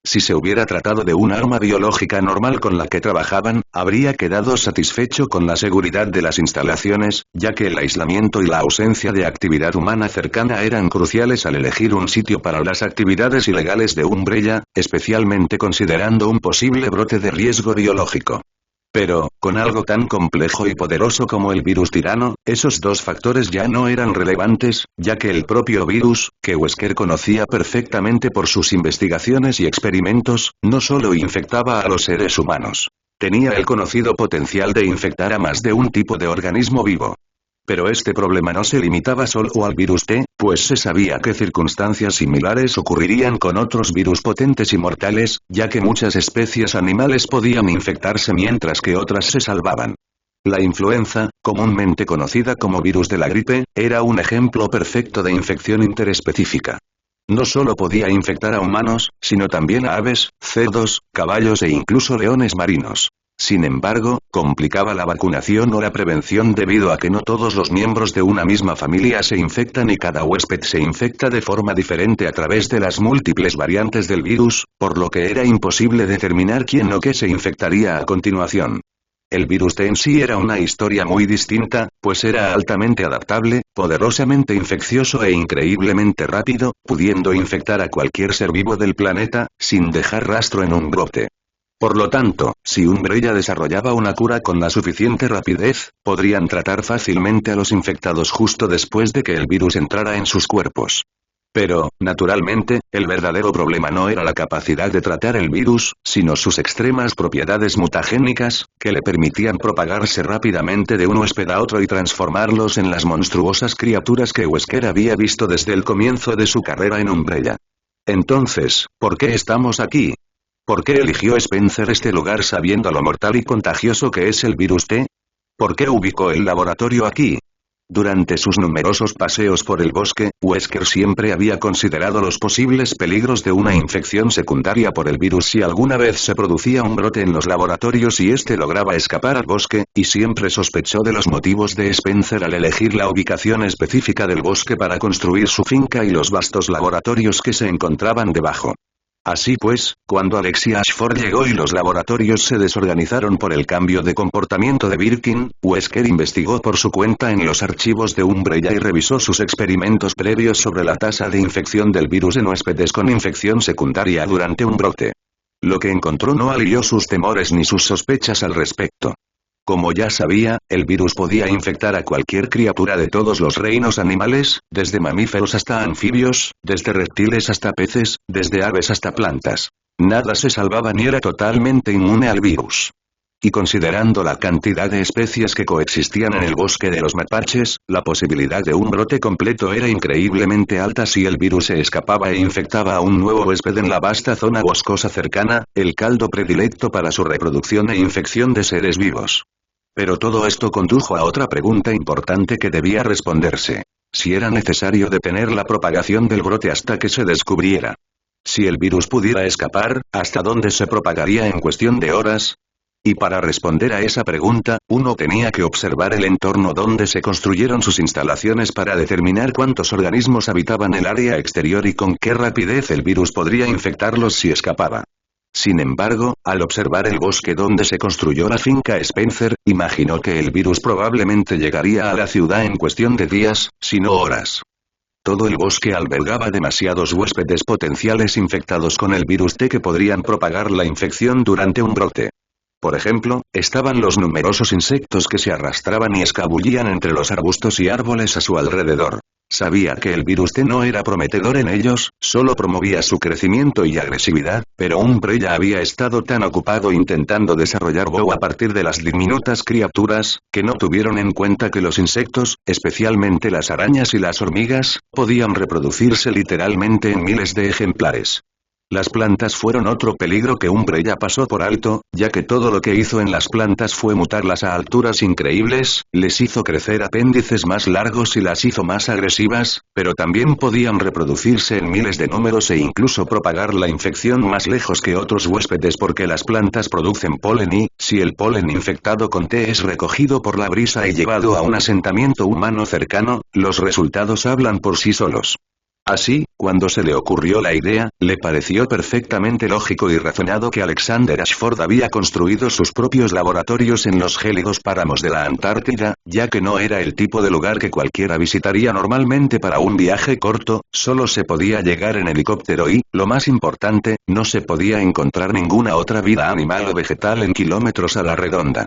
Si se hubiera tratado de un arma biológica normal con la que trabajaban, habría quedado satisfecho con la seguridad de las instalaciones, ya que el aislamiento y la ausencia de actividad humana cercana eran cruciales al elegir un sitio para las actividades ilegales de Umbrella, especialmente considerando un posible brote de riesgo biológico. Pero, con algo tan complejo y poderoso como el virus tirano, esos dos factores ya no eran relevantes, ya que el propio virus, que Wesker conocía perfectamente por sus investigaciones y experimentos, no solo infectaba a los seres humanos. Tenía el conocido potencial de infectar a más de un tipo de organismo vivo. Pero este problema no se limitaba solo al virus T, pues se sabía que circunstancias similares ocurrirían con otros virus potentes y mortales, ya que muchas especies animales podían infectarse mientras que otras se salvaban. La influenza, comúnmente conocida como virus de la gripe, era un ejemplo perfecto de infección interespecífica. No solo podía infectar a humanos, sino también a aves, cerdos, caballos e incluso leones marinos. Sin embargo, complicaba la vacunación o la prevención debido a que no todos los miembros de una misma familia se infectan y cada huésped se infecta de forma diferente a través de las múltiples variantes del virus, por lo que era imposible determinar quién o qué se infectaría a continuación. El virus T en sí era una historia muy distinta, pues era altamente adaptable, poderosamente infeccioso e increíblemente rápido, pudiendo infectar a cualquier ser vivo del planeta, sin dejar rastro en un brote. Por lo tanto, si Umbrella desarrollaba una cura con la suficiente rapidez, podrían tratar fácilmente a los infectados justo después de que el virus entrara en sus cuerpos. Pero, naturalmente, el verdadero problema no era la capacidad de tratar el virus, sino sus extremas propiedades mutagénicas, que le permitían propagarse rápidamente de un huésped a otro y transformarlos en las monstruosas criaturas que Wesker había visto desde el comienzo de su carrera en Umbrella. Entonces, ¿por qué estamos aquí? ¿Por qué eligió Spencer este lugar sabiendo lo mortal y contagioso que es el virus T? ¿Por qué ubicó el laboratorio aquí? Durante sus numerosos paseos por el bosque, Wesker siempre había considerado los posibles peligros de una infección secundaria por el virus si alguna vez se producía un brote en los laboratorios y este lograba escapar al bosque, y siempre sospechó de los motivos de Spencer al elegir la ubicación específica del bosque para construir su finca y los vastos laboratorios que se encontraban debajo. Así pues, cuando Alexia Ashford llegó y los laboratorios se desorganizaron por el cambio de comportamiento de Birkin, Wesker investigó por su cuenta en los archivos de Umbrella y revisó sus experimentos previos sobre la tasa de infección del virus en huéspedes con infección secundaria durante un brote. Lo que encontró no alivió sus temores ni sus sospechas al respecto. Como ya sabía, el virus podía infectar a cualquier criatura de todos los reinos animales, desde mamíferos hasta anfibios, desde reptiles hasta peces, desde aves hasta plantas. Nada se salvaba ni era totalmente inmune al virus. Y considerando la cantidad de especies que coexistían en el bosque de los mapaches, la posibilidad de un brote completo era increíblemente alta si el virus se escapaba e infectaba a un nuevo huésped en la vasta zona boscosa cercana, el caldo predilecto para su reproducción e infección de seres vivos. Pero todo esto condujo a otra pregunta importante que debía responderse. Si era necesario detener la propagación del brote hasta que se descubriera. Si el virus pudiera escapar, ¿hasta dónde se propagaría en cuestión de horas? Y para responder a esa pregunta, uno tenía que observar el entorno donde se construyeron sus instalaciones para determinar cuántos organismos habitaban el área exterior y con qué rapidez el virus podría infectarlos si escapaba. Sin embargo, al observar el bosque donde se construyó la finca Spencer, imaginó que el virus probablemente llegaría a la ciudad en cuestión de días, si no horas. Todo el bosque albergaba demasiados huéspedes potenciales infectados con el virus T que podrían propagar la infección durante un brote. Por ejemplo, estaban los numerosos insectos que se arrastraban y escabullían entre los arbustos y árboles a su alrededor. Sabía que el virus T no era prometedor en ellos, solo promovía su crecimiento y agresividad, pero Umbrella había estado tan ocupado intentando desarrollar Bow a partir de las diminutas criaturas, que no tuvieron en cuenta que los insectos, especialmente las arañas y las hormigas, podían reproducirse literalmente en miles de ejemplares. Las plantas fueron otro peligro que Umbrella pasó por alto, ya que todo lo que hizo en las plantas fue mutarlas a alturas increíbles, les hizo crecer apéndices más largos y las hizo más agresivas, pero también podían reproducirse en miles de números e incluso propagar la infección más lejos que otros huéspedes porque las plantas producen polen y, si el polen infectado con T es recogido por la brisa y llevado a un asentamiento humano cercano, los resultados hablan por sí solos. Así, cuando se le ocurrió la idea, le pareció perfectamente lógico y razonado que Alexander Ashford había construido sus propios laboratorios en los gélidos páramos de la Antártida, ya que no era el tipo de lugar que cualquiera visitaría normalmente para un viaje corto, solo se podía llegar en helicóptero y, lo más importante, no se podía encontrar ninguna otra vida animal o vegetal en kilómetros a la redonda.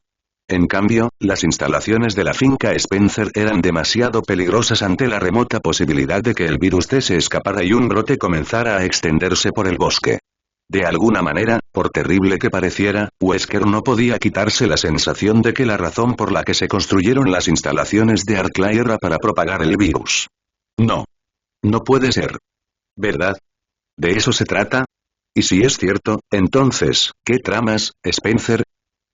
En cambio, las instalaciones de la finca Spencer eran demasiado peligrosas ante la remota posibilidad de que el virus T se escapara y un brote comenzara a extenderse por el bosque. De alguna manera, por terrible que pareciera, Wesker no podía quitarse la sensación de que la razón por la que se construyeron las instalaciones de Arclay era para propagar el virus. No. No puede ser. ¿Verdad? ¿De eso se trata? Y si es cierto, entonces, ¿qué tramas, Spencer?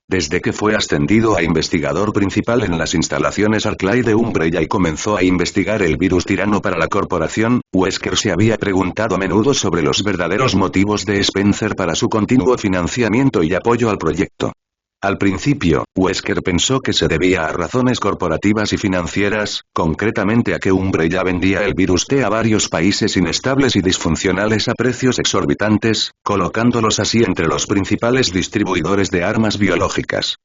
Desde que fue ascendido a investigador principal en las instalaciones Arclay de Umbrella y comenzó a investigar el virus tirano para la corporación, Wesker se había preguntado a menudo sobre los verdaderos motivos de Spencer para su continuo financiamiento y apoyo al proyecto. Al principio, Wesker pensó que se debía a razones corporativas y financieras, concretamente a que Umbrella vendía el virus T a varios países inestables y disfuncionales a precios exorbitantes, colocándolos así entre los principales distribuidores de armas biológicas.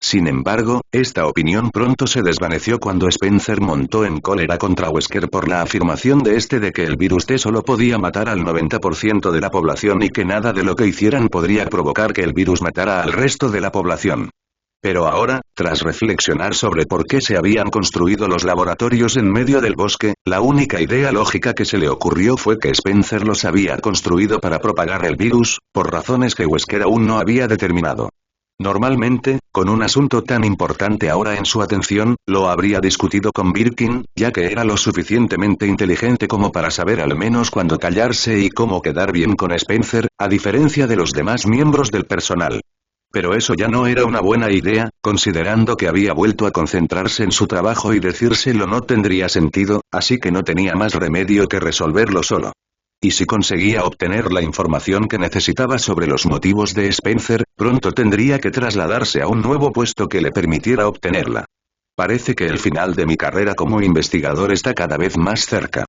Sin embargo, esta opinión pronto se desvaneció cuando Spencer montó en cólera contra Wesker por la afirmación de que el virus T solo podía matar al 90% de la población y que nada de lo que hicieran podría provocar que el virus matara al resto de la población. Pero ahora, tras reflexionar sobre por qué se habían construido los laboratorios en medio del bosque, la única idea lógica que se le ocurrió fue que Spencer los había construido para propagar el virus, por razones que Wesker aún no había determinado. Normalmente, con un asunto tan importante ahora en su atención, lo habría discutido con Birkin, ya que era lo suficientemente inteligente como para saber al menos cuándo callarse y cómo quedar bien con Spencer, a diferencia de los demás miembros del personal. Pero eso ya no era una buena idea, considerando que había vuelto a concentrarse en su trabajo y decírselo no tendría sentido, así que no tenía más remedio que resolverlo solo. Y si conseguía obtener la información que necesitaba sobre los motivos de Spencer, pronto tendría que trasladarse a un nuevo puesto que le permitiera obtenerla. Parece que el final de mi carrera como investigador está cada vez más cerca.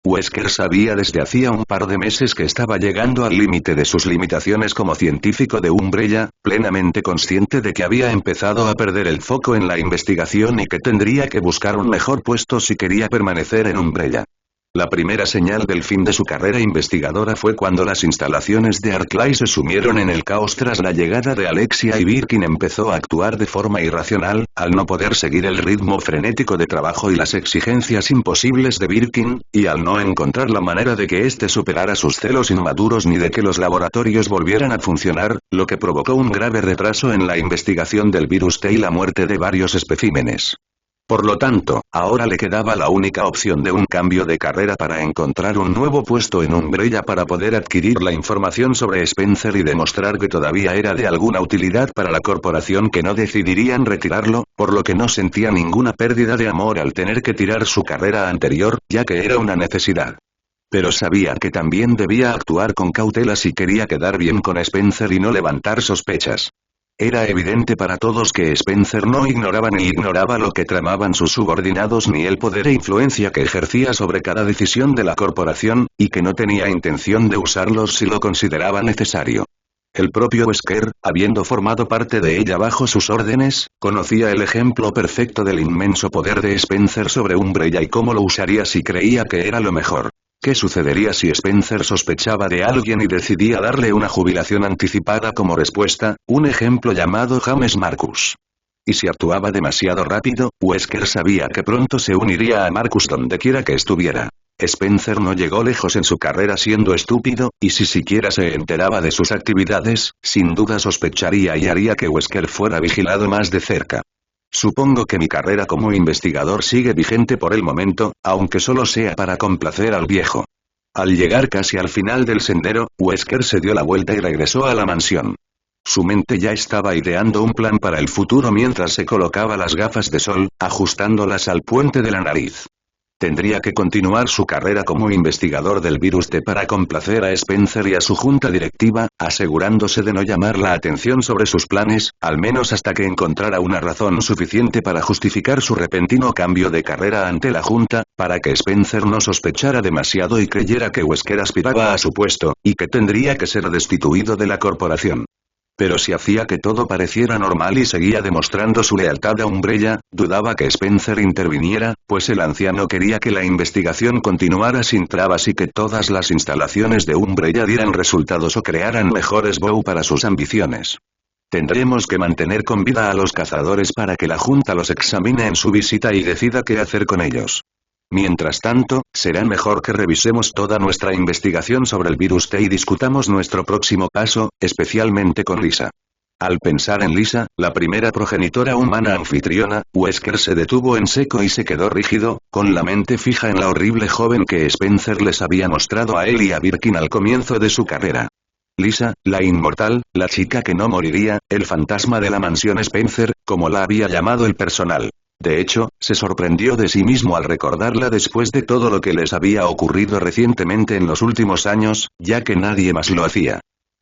Wesker sabía desde hacía un par de meses que estaba llegando al límite de sus limitaciones como científico de Umbrella, plenamente consciente de que había empezado a perder el foco en la investigación y que tendría que buscar un mejor puesto si quería permanecer en Umbrella. La primera señal del fin de su carrera investigadora fue cuando las instalaciones de Arclay se sumieron en el caos tras la llegada de Alexia y Birkin empezó a actuar de forma irracional, al no poder seguir el ritmo frenético de trabajo y las exigencias imposibles de Birkin, y al no encontrar la manera de que éste superara sus celos inmaduros ni de que los laboratorios volvieran a funcionar, lo que provocó un grave retraso en la investigación del virus T y la muerte de varios especímenes. Por lo tanto, ahora le quedaba la única opción de un cambio de carrera para encontrar un nuevo puesto en Umbrella para poder adquirir la información sobre Spencer y demostrar que todavía era de alguna utilidad para la corporación que no decidirían retirarlo, por lo que no sentía ninguna pérdida de amor al tener que tirar su carrera anterior, ya que era una necesidad. Pero sabía que también debía actuar con cautela si quería quedar bien con Spencer y no levantar sospechas. Era evidente para todos que Spencer no ignoraba ni ignoraba lo que tramaban sus subordinados ni el poder e influencia que ejercía sobre cada decisión de la corporación, y que no tenía intención de usarlos si lo consideraba necesario. El propio Wesker, habiendo formado parte de ella bajo sus órdenes, conocía el ejemplo perfecto del inmenso poder de Spencer sobre Umbrella y cómo lo usaría si creía que era lo mejor. ¿Qué sucedería si Spencer sospechaba de alguien y decidía darle una jubilación anticipada como respuesta? Un ejemplo llamado James Marcus. Y si actuaba demasiado rápido, Wesker sabía que pronto se uniría a Marcus donde quiera que estuviera. Spencer no llegó lejos en su carrera siendo estúpido, y si siquiera se enteraba de sus actividades, sin duda sospecharía y haría que Wesker fuera vigilado más de cerca. Supongo que mi carrera como investigador sigue vigente por el momento, aunque solo sea para complacer al viejo. Al llegar casi al final del sendero, Wesker se dio la vuelta y regresó a la mansión. Su mente ya estaba ideando un plan para el futuro mientras se colocaba las gafas de sol, ajustándolas al puente de la nariz. Tendría que continuar su carrera como investigador del virus T para complacer a Spencer y a su junta directiva, asegurándose de no llamar la atención sobre sus planes, al menos hasta que encontrara una razón suficiente para justificar su repentino cambio de carrera ante la junta, para que Spencer no sospechara demasiado y creyera que Wesker aspiraba a su puesto, y que tendría que ser destituido de la corporación. Pero si hacía que todo pareciera normal y seguía demostrando su lealtad a Umbrella, dudaba que Spencer interviniera, pues el anciano quería que la investigación continuara sin trabas y que todas las instalaciones de Umbrella dieran resultados o crearan mejores BOW para sus ambiciones. Tendremos que mantener con vida a los cazadores para que la Junta los examine en su visita y decida qué hacer con ellos. Mientras tanto, será mejor que revisemos toda nuestra investigación sobre el virus T y discutamos nuestro próximo paso, especialmente con Lisa. Al pensar en Lisa, la primera progenitora humana anfitriona, Wesker se detuvo en seco y se quedó rígido, con la mente fija en la horrible joven que Spencer les había mostrado a él y a Birkin al comienzo de su carrera. Lisa, la inmortal, la chica que no moriría, el fantasma de la mansión Spencer, como la había llamado el personal. De hecho, se sorprendió de sí mismo al recordarla después de todo lo que les había ocurrido recientemente en los últimos años, ya que nadie más lo hacía.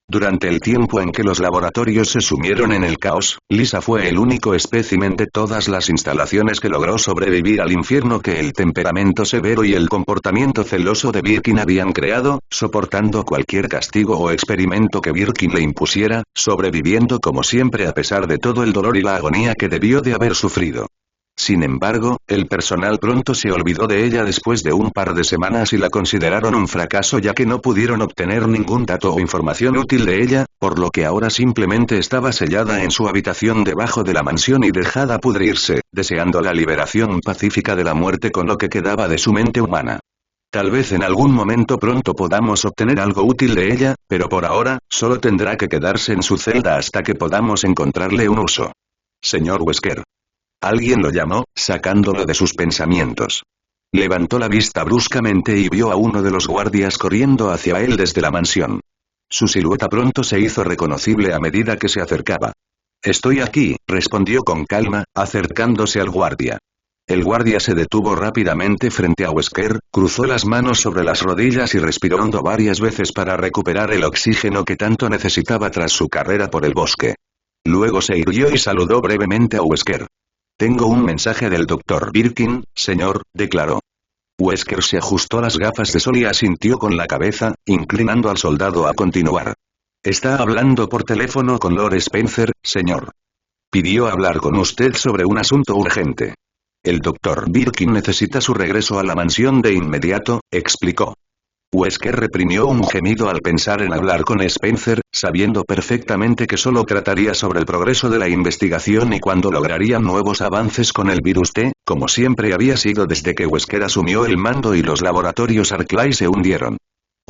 Durante el tiempo en que los laboratorios se sumieron en el caos, Lisa fue el único espécimen de todas las instalaciones que logró sobrevivir al infierno que el temperamento severo y el comportamiento celoso de Birkin habían creado, soportando cualquier castigo o experimento que Birkin le impusiera, sobreviviendo como siempre a pesar de todo el dolor y la agonía que debió de haber sufrido. Sin embargo, el personal pronto se olvidó de ella después de un par de semanas y la consideraron un fracaso ya que no pudieron obtener ningún dato o información útil de ella, por lo que ahora simplemente estaba sellada en su habitación debajo de la mansión y dejada pudrirse, deseando la liberación pacífica de la muerte con lo que quedaba de su mente humana. Tal vez en algún momento pronto podamos obtener algo útil de ella, pero por ahora, solo tendrá que quedarse en su celda hasta que podamos encontrarle un uso. Señor Wesker. Alguien lo llamó, sacándolo de sus pensamientos. Levantó la vista bruscamente y vio a uno de los guardias corriendo hacia él desde la mansión. Su silueta pronto se hizo reconocible a medida que se acercaba. Estoy aquí, respondió con calma, acercándose al guardia. El guardia se detuvo rápidamente frente a Wesker, cruzó las manos sobre las rodillas y respiró hondo varias veces para recuperar el oxígeno que tanto necesitaba tras su carrera por el bosque. Luego se irguió y saludó brevemente a Wesker. Tengo un mensaje del Dr. Birkin, señor, declaró. Wesker se ajustó las gafas de sol y asintió con la cabeza, inclinando al soldado a continuar. Está hablando por teléfono con Lord Spencer, señor. Pidió hablar con usted sobre un asunto urgente. El Dr. Birkin necesita su regreso a la mansión de inmediato, explicó. Wesker reprimió un gemido al pensar en hablar con Spencer, sabiendo perfectamente que solo trataría sobre el progreso de la investigación y cuándo lograrían nuevos avances con el virus T, como siempre había sido desde que Wesker asumió el mando y los laboratorios Arclay se hundieron.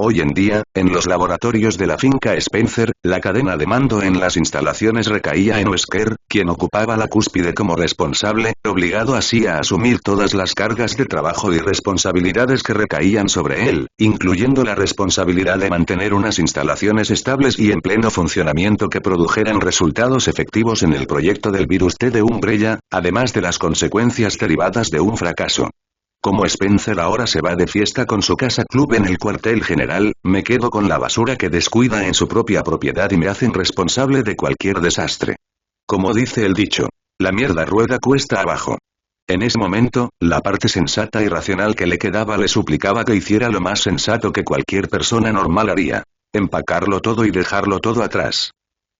Hoy en día, en los laboratorios de la finca Spencer, la cadena de mando en las instalaciones recaía en Wesker, quien ocupaba la cúspide como responsable, obligado así a asumir todas las cargas de trabajo y responsabilidades que recaían sobre él, incluyendo la responsabilidad de mantener unas instalaciones estables y en pleno funcionamiento que produjeran resultados efectivos en el proyecto del virus T de Umbrella, además de las consecuencias derivadas de un fracaso. Como Spencer ahora se va de fiesta con su casa club en el cuartel general, me quedo con la basura que descuida en su propia propiedad y me hacen responsable de cualquier desastre. Como dice el dicho, la mierda rueda cuesta abajo. En ese momento, la parte sensata y racional que le quedaba le suplicaba que hiciera lo más sensato que cualquier persona normal haría. Empacarlo todo y dejarlo todo atrás.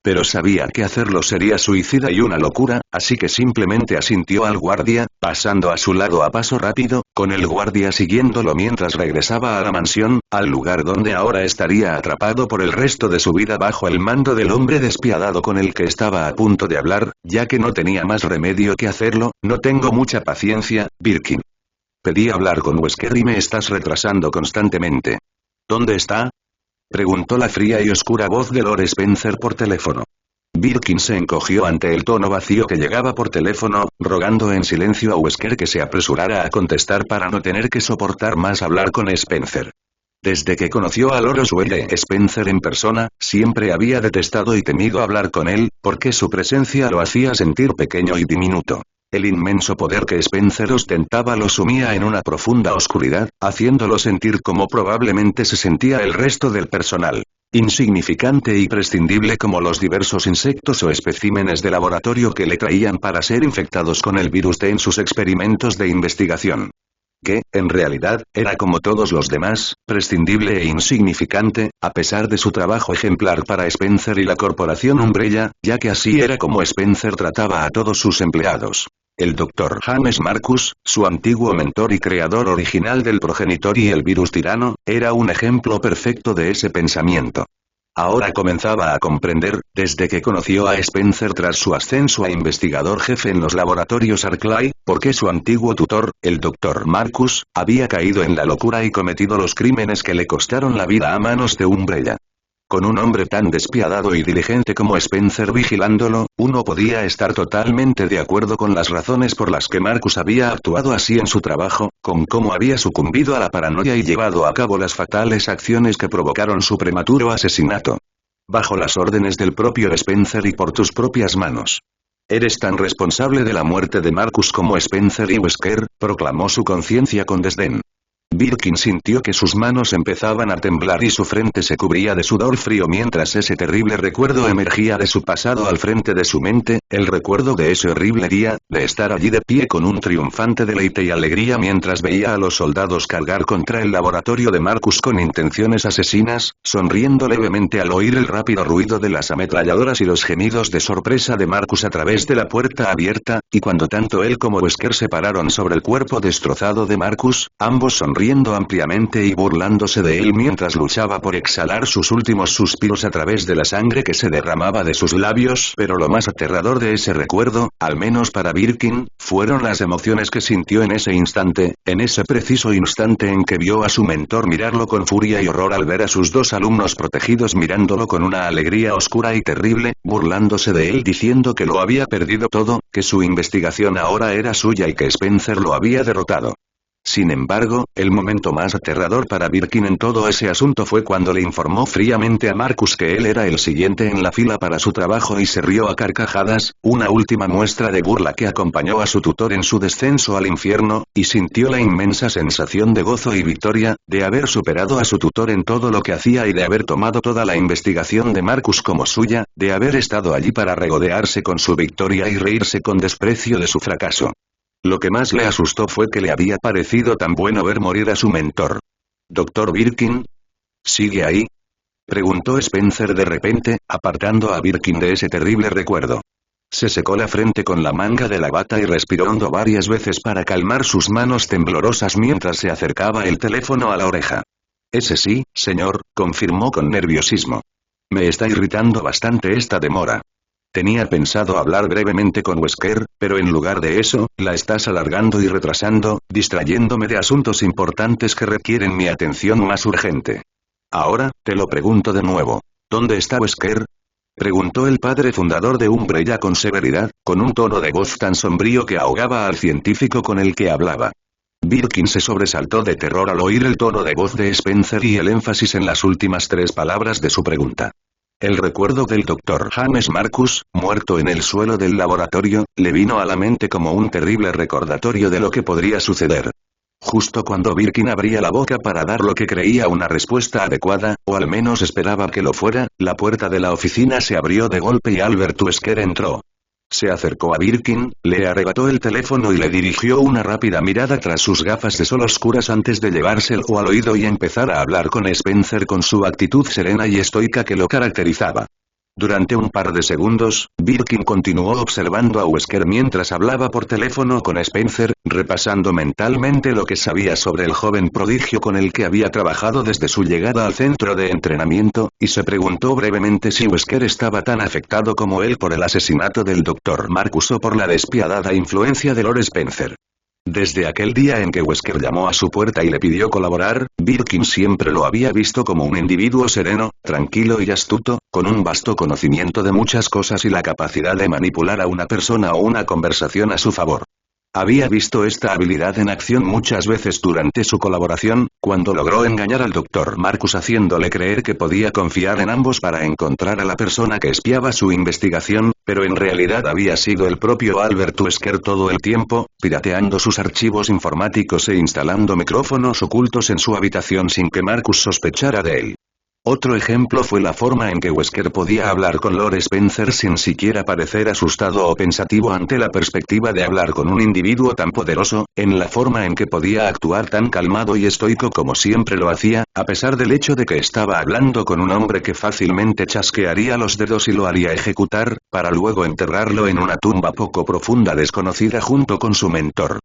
Pero sabía que hacerlo sería suicida y una locura, así que simplemente asintió al guardia, pasando a su lado a paso rápido, con el guardia siguiéndolo mientras regresaba a la mansión, al lugar donde ahora estaría atrapado por el resto de su vida bajo el mando del hombre despiadado con el que estaba a punto de hablar, ya que no tenía más remedio que hacerlo. No tengo mucha paciencia, Birkin. Pedí hablar con Wesker y me estás retrasando constantemente. ¿Dónde está? Preguntó la fría y oscura voz de Lord Spencer por teléfono. Birkin se encogió ante el tono vacío que llegaba por teléfono, rogando en silencio a Wesker que se apresurara a contestar para no tener que soportar más hablar con Spencer. Desde que conoció a Lord Oswald Spencer en persona, siempre había detestado y temido hablar con él, porque su presencia lo hacía sentir pequeño y diminuto. El inmenso poder que Spencer ostentaba lo sumía en una profunda oscuridad, haciéndolo sentir como probablemente se sentía el resto del personal. Insignificante y prescindible como los diversos insectos o especímenes de laboratorio que le traían para ser infectados con el virus T en sus experimentos de investigación. Que, en realidad, era como todos los demás, prescindible e insignificante, a pesar de su trabajo ejemplar para Spencer y la corporación Umbrella, ya que así era como Spencer trataba a todos sus empleados. El Dr. James Marcus, su antiguo mentor y creador original del progenitor y el virus tirano, era un ejemplo perfecto de ese pensamiento. Ahora comenzaba a comprender, desde que conoció a Spencer tras su ascenso a investigador jefe en los laboratorios Arclay, por qué su antiguo tutor, el Dr. Marcus, había caído en la locura y cometido los crímenes que le costaron la vida a manos de Umbrella. Con un hombre tan despiadado y diligente como Spencer vigilándolo, uno podía estar totalmente de acuerdo con las razones por las que Marcus había actuado así en su trabajo, con cómo había sucumbido a la paranoia y llevado a cabo las fatales acciones que provocaron su prematuro asesinato. Bajo las órdenes del propio Spencer y por tus propias manos. Eres tan responsable de la muerte de Marcus como Spencer y Wesker, proclamó su conciencia con desdén. Birkin sintió que sus manos empezaban a temblar y su frente se cubría de sudor frío mientras ese terrible recuerdo emergía de su pasado al frente de su mente, el recuerdo de ese horrible día, de estar allí de pie con un triunfante deleite y alegría mientras veía a los soldados cargar contra el laboratorio de Marcus con intenciones asesinas, sonriendo levemente al oír el rápido ruido de las ametralladoras y los gemidos de sorpresa de Marcus a través de la puerta abierta, y cuando tanto él como Wesker se pararon sobre el cuerpo destrozado de Marcus, ambos sonrieron sonriendo ampliamente y burlándose de él mientras luchaba por exhalar sus últimos suspiros a través de la sangre que se derramaba de sus labios. Pero lo más aterrador de ese recuerdo, al menos para Birkin, fueron las emociones que sintió en ese instante, en ese preciso instante en que vio a su mentor mirarlo con furia y horror al ver a sus dos alumnos protegidos mirándolo con una alegría oscura y terrible, burlándose de él diciendo que lo había perdido todo, que su investigación ahora era suya y que Spencer lo había derrotado. Sin embargo, el momento más aterrador para Birkin en todo ese asunto fue cuando le informó fríamente a Marcus que él era el siguiente en la fila para su trabajo y se rió a carcajadas, una última muestra de burla que acompañó a su tutor en su descenso al infierno, y sintió la inmensa sensación de gozo y victoria, de haber superado a su tutor en todo lo que hacía y de haber tomado toda la investigación de Marcus como suya, de haber estado allí para regodearse con su victoria y reírse con desprecio de su fracaso. Lo que más le asustó fue que le había parecido tan bueno ver morir a su mentor. ¿Dr. Birkin? ¿Sigue ahí?, preguntó Spencer de repente, apartando a Birkin de ese terrible recuerdo. Se secó la frente con la manga de la bata y respiró hondo varias veces para calmar sus manos temblorosas mientras se acercaba el teléfono a la oreja. Ese sí, señor, confirmó con nerviosismo. Me está irritando bastante esta demora. Tenía pensado hablar brevemente con Wesker, pero en lugar de eso, la estás alargando y retrasando, distrayéndome de asuntos importantes que requieren mi atención más urgente. Ahora, te lo pregunto de nuevo. ¿Dónde está Wesker?, preguntó el padre fundador de Umbrella con severidad, con un tono de voz tan sombrío que ahogaba al científico con el que hablaba. Birkin se sobresaltó de terror al oír el tono de voz de Spencer y el énfasis en las últimas 3 palabras de su pregunta. El recuerdo del Dr. James Marcus, muerto en el suelo del laboratorio, le vino a la mente como un terrible recordatorio de lo que podría suceder. Justo cuando Birkin abría la boca para dar lo que creía una respuesta adecuada, o al menos esperaba que lo fuera, la puerta de la oficina se abrió de golpe y Albert Wesker entró. Se acercó a Birkin, le arrebató el teléfono y le dirigió una rápida mirada tras sus gafas de sol oscuras antes de llevárselo al oído y empezar a hablar con Spencer con su actitud serena y estoica que lo caracterizaba. Durante un par de segundos, Birkin continuó observando a Wesker mientras hablaba por teléfono con Spencer, repasando mentalmente lo que sabía sobre el joven prodigio con el que había trabajado desde su llegada al centro de entrenamiento, y se preguntó brevemente si Wesker estaba tan afectado como él por el asesinato del Dr. Marcus o por la despiadada influencia de Lord Spencer. Desde aquel día en que Wesker llamó a su puerta y le pidió colaborar, Birkin siempre lo había visto como un individuo sereno, tranquilo y astuto, con un vasto conocimiento de muchas cosas y la capacidad de manipular a una persona o una conversación a su favor. Había visto esta habilidad en acción muchas veces durante su colaboración, cuando logró engañar al Dr. Marcus haciéndole creer que podía confiar en ambos para encontrar a la persona que espiaba su investigación, pero en realidad había sido el propio Albert Wesker todo el tiempo, pirateando sus archivos informáticos e instalando micrófonos ocultos en su habitación sin que Marcus sospechara de él. Otro ejemplo fue la forma en que Wesker podía hablar con Lord Spencer sin siquiera parecer asustado o pensativo ante la perspectiva de hablar con un individuo tan poderoso, en la forma en que podía actuar tan calmado y estoico como siempre lo hacía, a pesar del hecho de que estaba hablando con un hombre que fácilmente chasquearía los dedos y lo haría ejecutar, para luego enterrarlo en una tumba poco profunda desconocida junto con su mentor.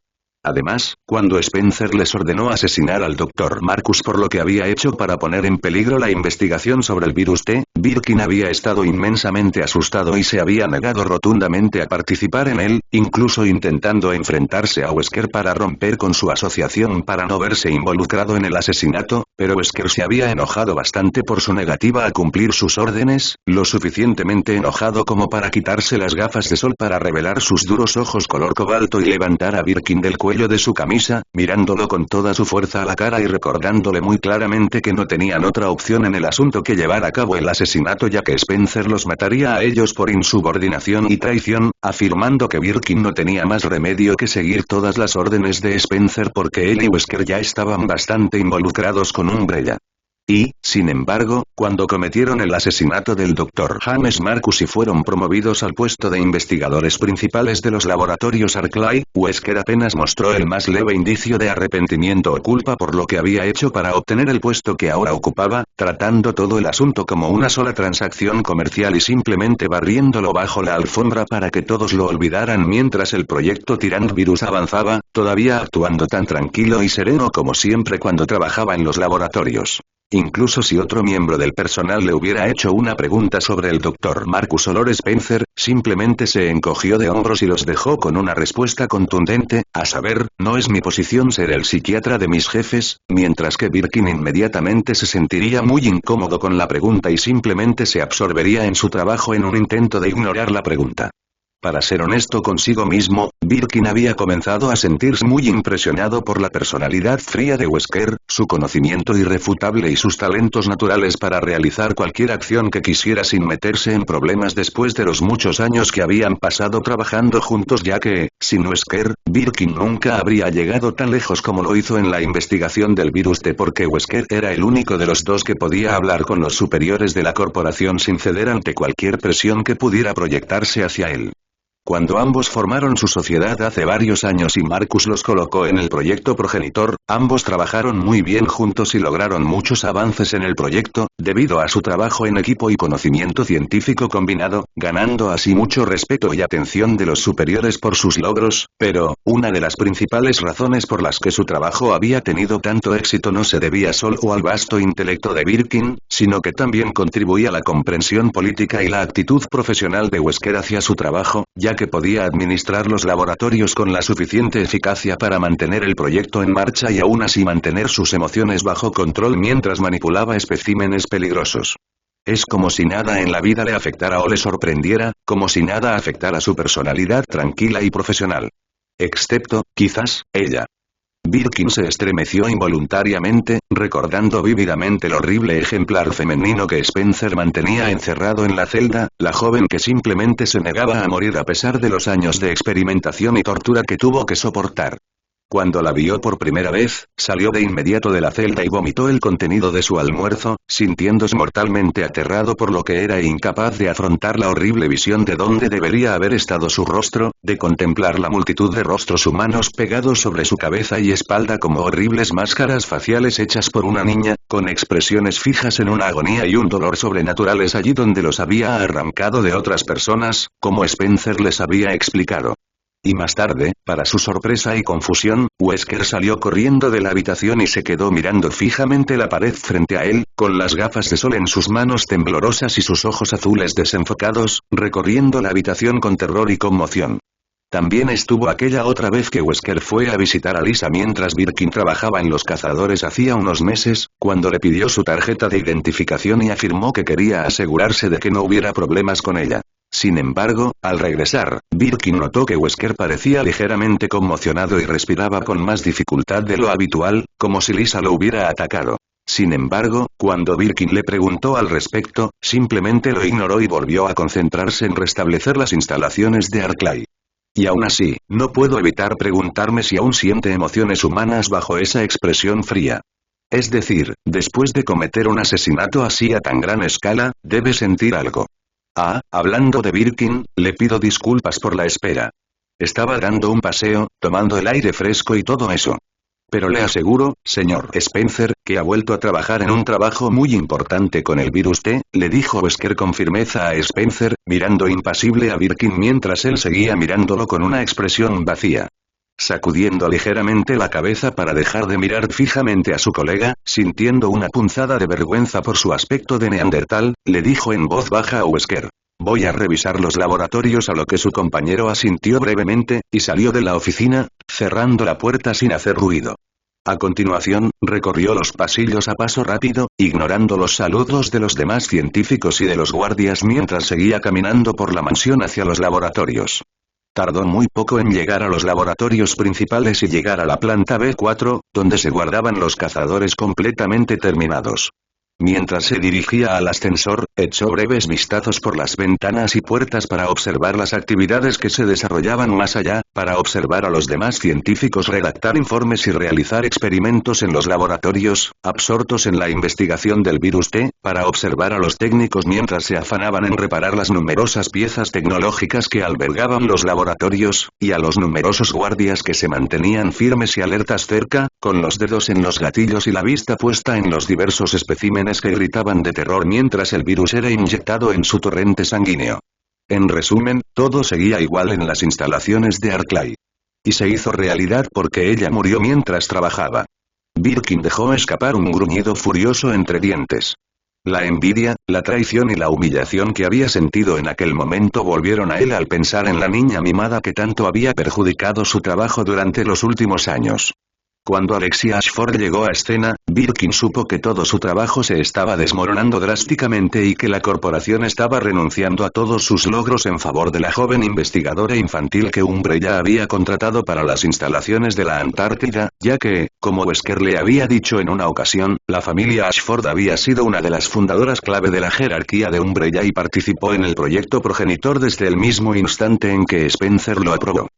Además, cuando Spencer les ordenó asesinar al Dr. Marcus por lo que había hecho para poner en peligro la investigación sobre el virus T, Birkin había estado inmensamente asustado y se había negado rotundamente a participar en él, incluso intentando enfrentarse a Wesker para romper con su asociación para no verse involucrado en el asesinato, pero Wesker se había enojado bastante por su negativa a cumplir sus órdenes, lo suficientemente enojado como para quitarse las gafas de sol para revelar sus duros ojos color cobalto y levantar a Birkin del cuello de su camisa, mirándolo con toda su fuerza a la cara y recordándole muy claramente que no tenían otra opción en el asunto que llevar a cabo el asesinato ya que Spencer los mataría a ellos por insubordinación y traición, afirmando que Birkin no tenía más remedio que seguir todas las órdenes de Spencer porque él y Wesker ya estaban bastante involucrados con Umbrella. Y, sin embargo, cuando cometieron el asesinato del Dr. James Marcus y fueron promovidos al puesto de investigadores principales de los laboratorios Arclay, Wesker apenas mostró el más leve indicio de arrepentimiento o culpa por lo que había hecho para obtener el puesto que ahora ocupaba, tratando todo el asunto como una sola transacción comercial y simplemente barriéndolo bajo la alfombra para que todos lo olvidaran mientras el proyecto Tyrant Virus avanzaba, todavía actuando tan tranquilo y sereno como siempre cuando trabajaba en los laboratorios. Incluso si otro miembro del personal le hubiera hecho una pregunta sobre el Dr. Marcus o Lord Spencer, simplemente se encogió de hombros y los dejó con una respuesta contundente, a saber, no es mi posición ser el psiquiatra de mis jefes, mientras que Birkin inmediatamente se sentiría muy incómodo con la pregunta y simplemente se absorbería en su trabajo en un intento de ignorar la pregunta. Para ser honesto consigo mismo, Birkin había comenzado a sentirse muy impresionado por la personalidad fría de Wesker, su conocimiento irrefutable y sus talentos naturales para realizar cualquier acción que quisiera sin meterse en problemas después de los muchos años que habían pasado trabajando juntos ya que, sin Wesker, Birkin nunca habría llegado tan lejos como lo hizo en la investigación del virus T porque Wesker era el único de los dos que podía hablar con los superiores de la corporación sin ceder ante cualquier presión que pudiera proyectarse hacia él. Cuando ambos formaron su sociedad hace varios años y Marcus los colocó en el proyecto Progenitor, ambos trabajaron muy bien juntos y lograron muchos avances en el proyecto, debido a su trabajo en equipo y conocimiento científico combinado, ganando así mucho respeto y atención de los superiores por sus logros, pero, una de las principales razones por las que su trabajo había tenido tanto éxito no se debía solo al vasto intelecto de Birkin, sino que también contribuía a la comprensión política y la actitud profesional de Wesker hacia su trabajo, ya que podía administrar los laboratorios con la suficiente eficacia para mantener el proyecto en marcha y aún así mantener sus emociones bajo control mientras manipulaba especímenes peligrosos. Es como si nada en la vida le afectara o le sorprendiera, como si nada afectara su personalidad tranquila y profesional. Excepto, quizás, ella. Birkin se estremeció involuntariamente, recordando vívidamente el horrible ejemplar femenino que Spencer mantenía encerrado en la celda, la joven que simplemente se negaba a morir a pesar de los años de experimentación y tortura que tuvo que soportar. Cuando la vio por primera vez, salió de inmediato de la celda y vomitó el contenido de su almuerzo, sintiéndose mortalmente aterrado por lo que era e incapaz de afrontar la horrible visión de dónde debería haber estado su rostro, de contemplar la multitud de rostros humanos pegados sobre su cabeza y espalda como horribles máscaras faciales hechas por una niña, con expresiones fijas en una agonía y un dolor sobrenaturales allí donde los había arrancado de otras personas, como Spencer les había explicado. Y más tarde, para su sorpresa y confusión, Wesker salió corriendo de la habitación y se quedó mirando fijamente la pared frente a él, con las gafas de sol en sus manos temblorosas y sus ojos azules desenfocados, recorriendo la habitación con terror y conmoción. También estuvo aquella otra vez que Wesker fue a visitar a Lisa mientras Birkin trabajaba en los cazadores hacía unos meses, cuando le pidió su tarjeta de identificación y afirmó que quería asegurarse de que no hubiera problemas con ella. Sin embargo, al regresar, Birkin notó que Wesker parecía ligeramente conmocionado y respiraba con más dificultad de lo habitual, como si Lisa lo hubiera atacado. Sin embargo, cuando Birkin le preguntó al respecto, simplemente lo ignoró y volvió a concentrarse en restablecer las instalaciones de Arclay. Y aún así, no puedo evitar preguntarme si aún siente emociones humanas bajo esa expresión fría. Es decir, después de cometer un asesinato así a tan gran escala, debe sentir algo. Hablando de Birkin, le pido disculpas por la espera. Estaba dando un paseo, tomando el aire fresco y todo eso. Pero le aseguro, señor Spencer, que ha vuelto a trabajar en un trabajo muy importante con el virus T, le dijo Wesker con firmeza a Spencer, mirando impasible a Birkin mientras él seguía mirándolo con una expresión vacía. Sacudiendo ligeramente la cabeza para dejar de mirar fijamente a su colega, sintiendo una punzada de vergüenza por su aspecto de neandertal, le dijo en voz baja a Wesker. Voy a revisar los laboratorios, a lo que su compañero asintió brevemente, y salió de la oficina, cerrando la puerta sin hacer ruido. A continuación, recorrió los pasillos a paso rápido, ignorando los saludos de los demás científicos y de los guardias mientras seguía caminando por la mansión hacia los laboratorios. Tardó muy poco en llegar a los laboratorios principales y llegar a la planta B4, donde se guardaban los cazadores completamente terminados. Mientras se dirigía al ascensor, echó breves vistazos por las ventanas y puertas para observar las actividades que se desarrollaban más allá, para observar a los demás científicos redactar informes y realizar experimentos en los laboratorios, absortos en la investigación del virus T, para observar a los técnicos mientras se afanaban en reparar las numerosas piezas tecnológicas que albergaban los laboratorios, y a los numerosos guardias que se mantenían firmes y alertas cerca, con los dedos en los gatillos y la vista puesta en los diversos especímenes que gritaban de terror mientras el virus era inyectado en su torrente sanguíneo. En resumen, todo seguía igual en las instalaciones de Arclay. Y se hizo realidad porque ella murió mientras trabajaba. Birkin dejó escapar un gruñido furioso entre dientes. La envidia, la traición y la humillación que había sentido en aquel momento volvieron a él al pensar en la niña mimada que tanto había perjudicado su trabajo durante los últimos años. Cuando Alexia Ashford llegó a escena, Birkin supo que todo su trabajo se estaba desmoronando drásticamente y que la corporación estaba renunciando a todos sus logros en favor de la joven investigadora infantil que Umbrella había contratado para las instalaciones de la Antártida, ya que, como Wesker le había dicho en una ocasión, la familia Ashford había sido una de las fundadoras clave de la jerarquía de Umbrella y participó en el proyecto progenitor desde el mismo instante en que Spencer lo aprobó.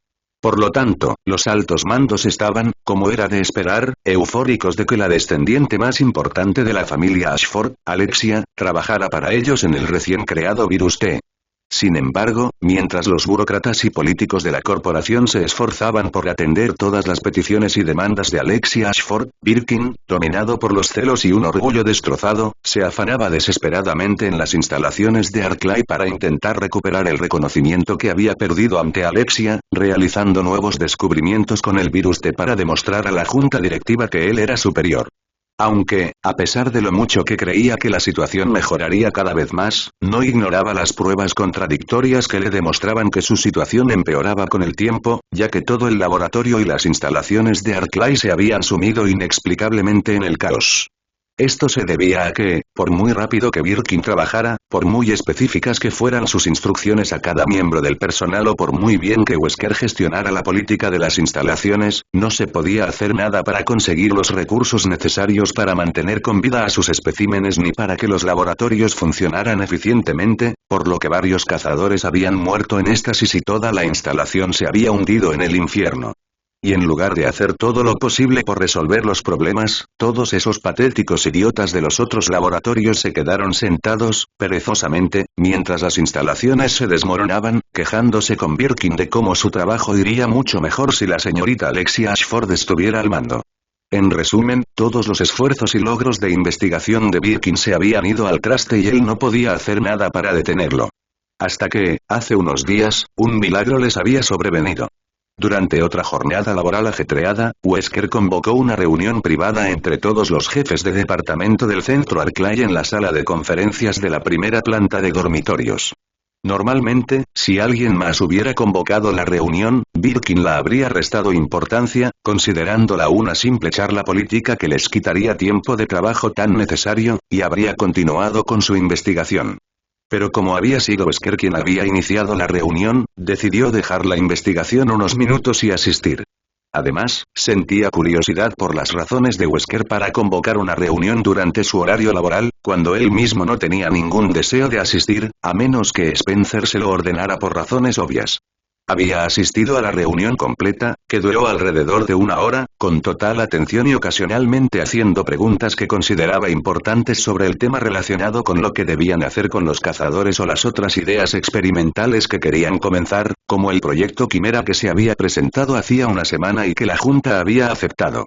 Por lo tanto, los altos mandos estaban, como era de esperar, eufóricos de que la descendiente más importante de la familia Ashford, Alexia, trabajara para ellos en el recién creado virus T. Sin embargo, mientras los burócratas y políticos de la corporación se esforzaban por atender todas las peticiones y demandas de Alexia Ashford, Birkin, dominado por los celos y un orgullo destrozado, se afanaba desesperadamente en las instalaciones de Arclay para intentar recuperar el reconocimiento que había perdido ante Alexia, realizando nuevos descubrimientos con el virus T para demostrar a la junta directiva que él era superior. Aunque, a pesar de lo mucho que creía que la situación mejoraría cada vez más, no ignoraba las pruebas contradictorias que le demostraban que su situación empeoraba con el tiempo, ya que todo el laboratorio y las instalaciones de Arclay se habían sumido inexplicablemente en el caos. Esto se debía a que, por muy rápido que Birkin trabajara, por muy específicas que fueran sus instrucciones a cada miembro del personal o por muy bien que Wesker gestionara la política de las instalaciones, no se podía hacer nada para conseguir los recursos necesarios para mantener con vida a sus especímenes ni para que los laboratorios funcionaran eficientemente, por lo que varios cazadores habían muerto en éxtasis y toda la instalación se había hundido en el infierno. Y en lugar de hacer todo lo posible por resolver los problemas, todos esos patéticos idiotas de los otros laboratorios se quedaron sentados, perezosamente, mientras las instalaciones se desmoronaban, quejándose con Birkin de cómo su trabajo iría mucho mejor si la señorita Alexia Ashford estuviera al mando. En resumen, todos los esfuerzos y logros de investigación de Birkin se habían ido al traste y él no podía hacer nada para detenerlo. Hasta que, hace unos días, un milagro les había sobrevenido. Durante otra jornada laboral ajetreada, Wesker convocó una reunión privada entre todos los jefes de departamento del centro Arclay en la sala de conferencias de la primera planta de dormitorios. Normalmente, si alguien más hubiera convocado la reunión, Birkin la habría restado importancia, considerándola una simple charla política que les quitaría tiempo de trabajo tan necesario, y habría continuado con su investigación. Pero como había sido Wesker quien había iniciado la reunión, decidió dejar la investigación unos minutos y asistir. Además, sentía curiosidad por las razones de Wesker para convocar una reunión durante su horario laboral, cuando él mismo no tenía ningún deseo de asistir, a menos que Spencer se lo ordenara por razones obvias. Había asistido a la reunión completa, que duró alrededor de una hora, con total atención y ocasionalmente haciendo preguntas que consideraba importantes sobre el tema relacionado con lo que debían hacer con los cazadores o las otras ideas experimentales que querían comenzar, como el proyecto Quimera que se había presentado hacía una semana y que la Junta había aceptado.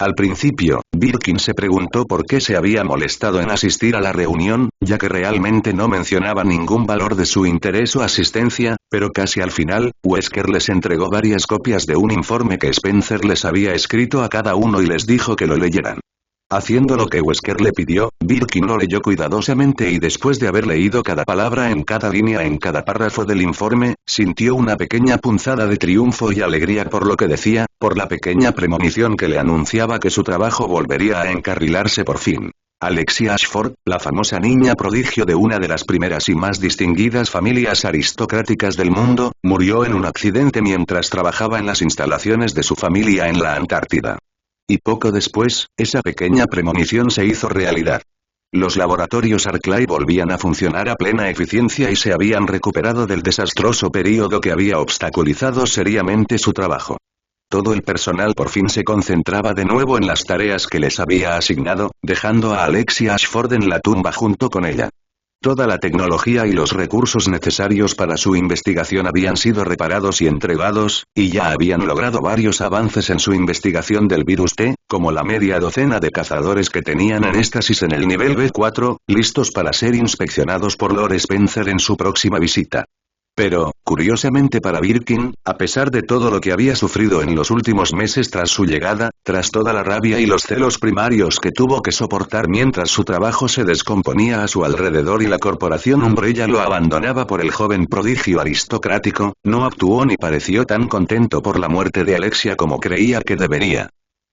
Al principio, Birkin se preguntó por qué se había molestado en asistir a la reunión, ya que realmente no mencionaba ningún valor de su interés o asistencia, pero casi al final, Wesker les entregó varias copias de un informe que Spencer les había escrito a cada uno y les dijo que lo leyeran. Haciendo lo que Wesker le pidió, Birkin lo leyó cuidadosamente y después de haber leído cada palabra en cada línea en cada párrafo del informe, sintió una pequeña punzada de triunfo y alegría por lo que decía, por la pequeña premonición que le anunciaba que su trabajo volvería a encarrilarse por fin. Alexia Ashford, la famosa niña prodigio de una de las primeras y más distinguidas familias aristocráticas del mundo, murió en un accidente mientras trabajaba en las instalaciones de su familia en la Antártida. Y poco después, esa pequeña premonición se hizo realidad. Los laboratorios Arclay volvían a funcionar a plena eficiencia y se habían recuperado del desastroso período que había obstaculizado seriamente su trabajo. Todo el personal por fin se concentraba de nuevo en las tareas que les había asignado, dejando a Alexia Ashford en la tumba junto con ella. Toda la tecnología y los recursos necesarios para su investigación habían sido reparados y entregados, y ya habían logrado varios avances en su investigación del virus T, como la media docena de cazadores que tenían en éxtasis en el nivel B4, listos para ser inspeccionados por Lord Spencer en su próxima visita. Pero, curiosamente para Birkin, a pesar de todo lo que había sufrido en los últimos meses tras su llegada, tras toda la rabia y los celos primarios que tuvo que soportar mientras su trabajo se descomponía a su alrededor y la corporación Umbrella lo abandonaba por el joven prodigio aristocrático, no actuó ni pareció tan contento por la muerte de Alexia como creía que debería.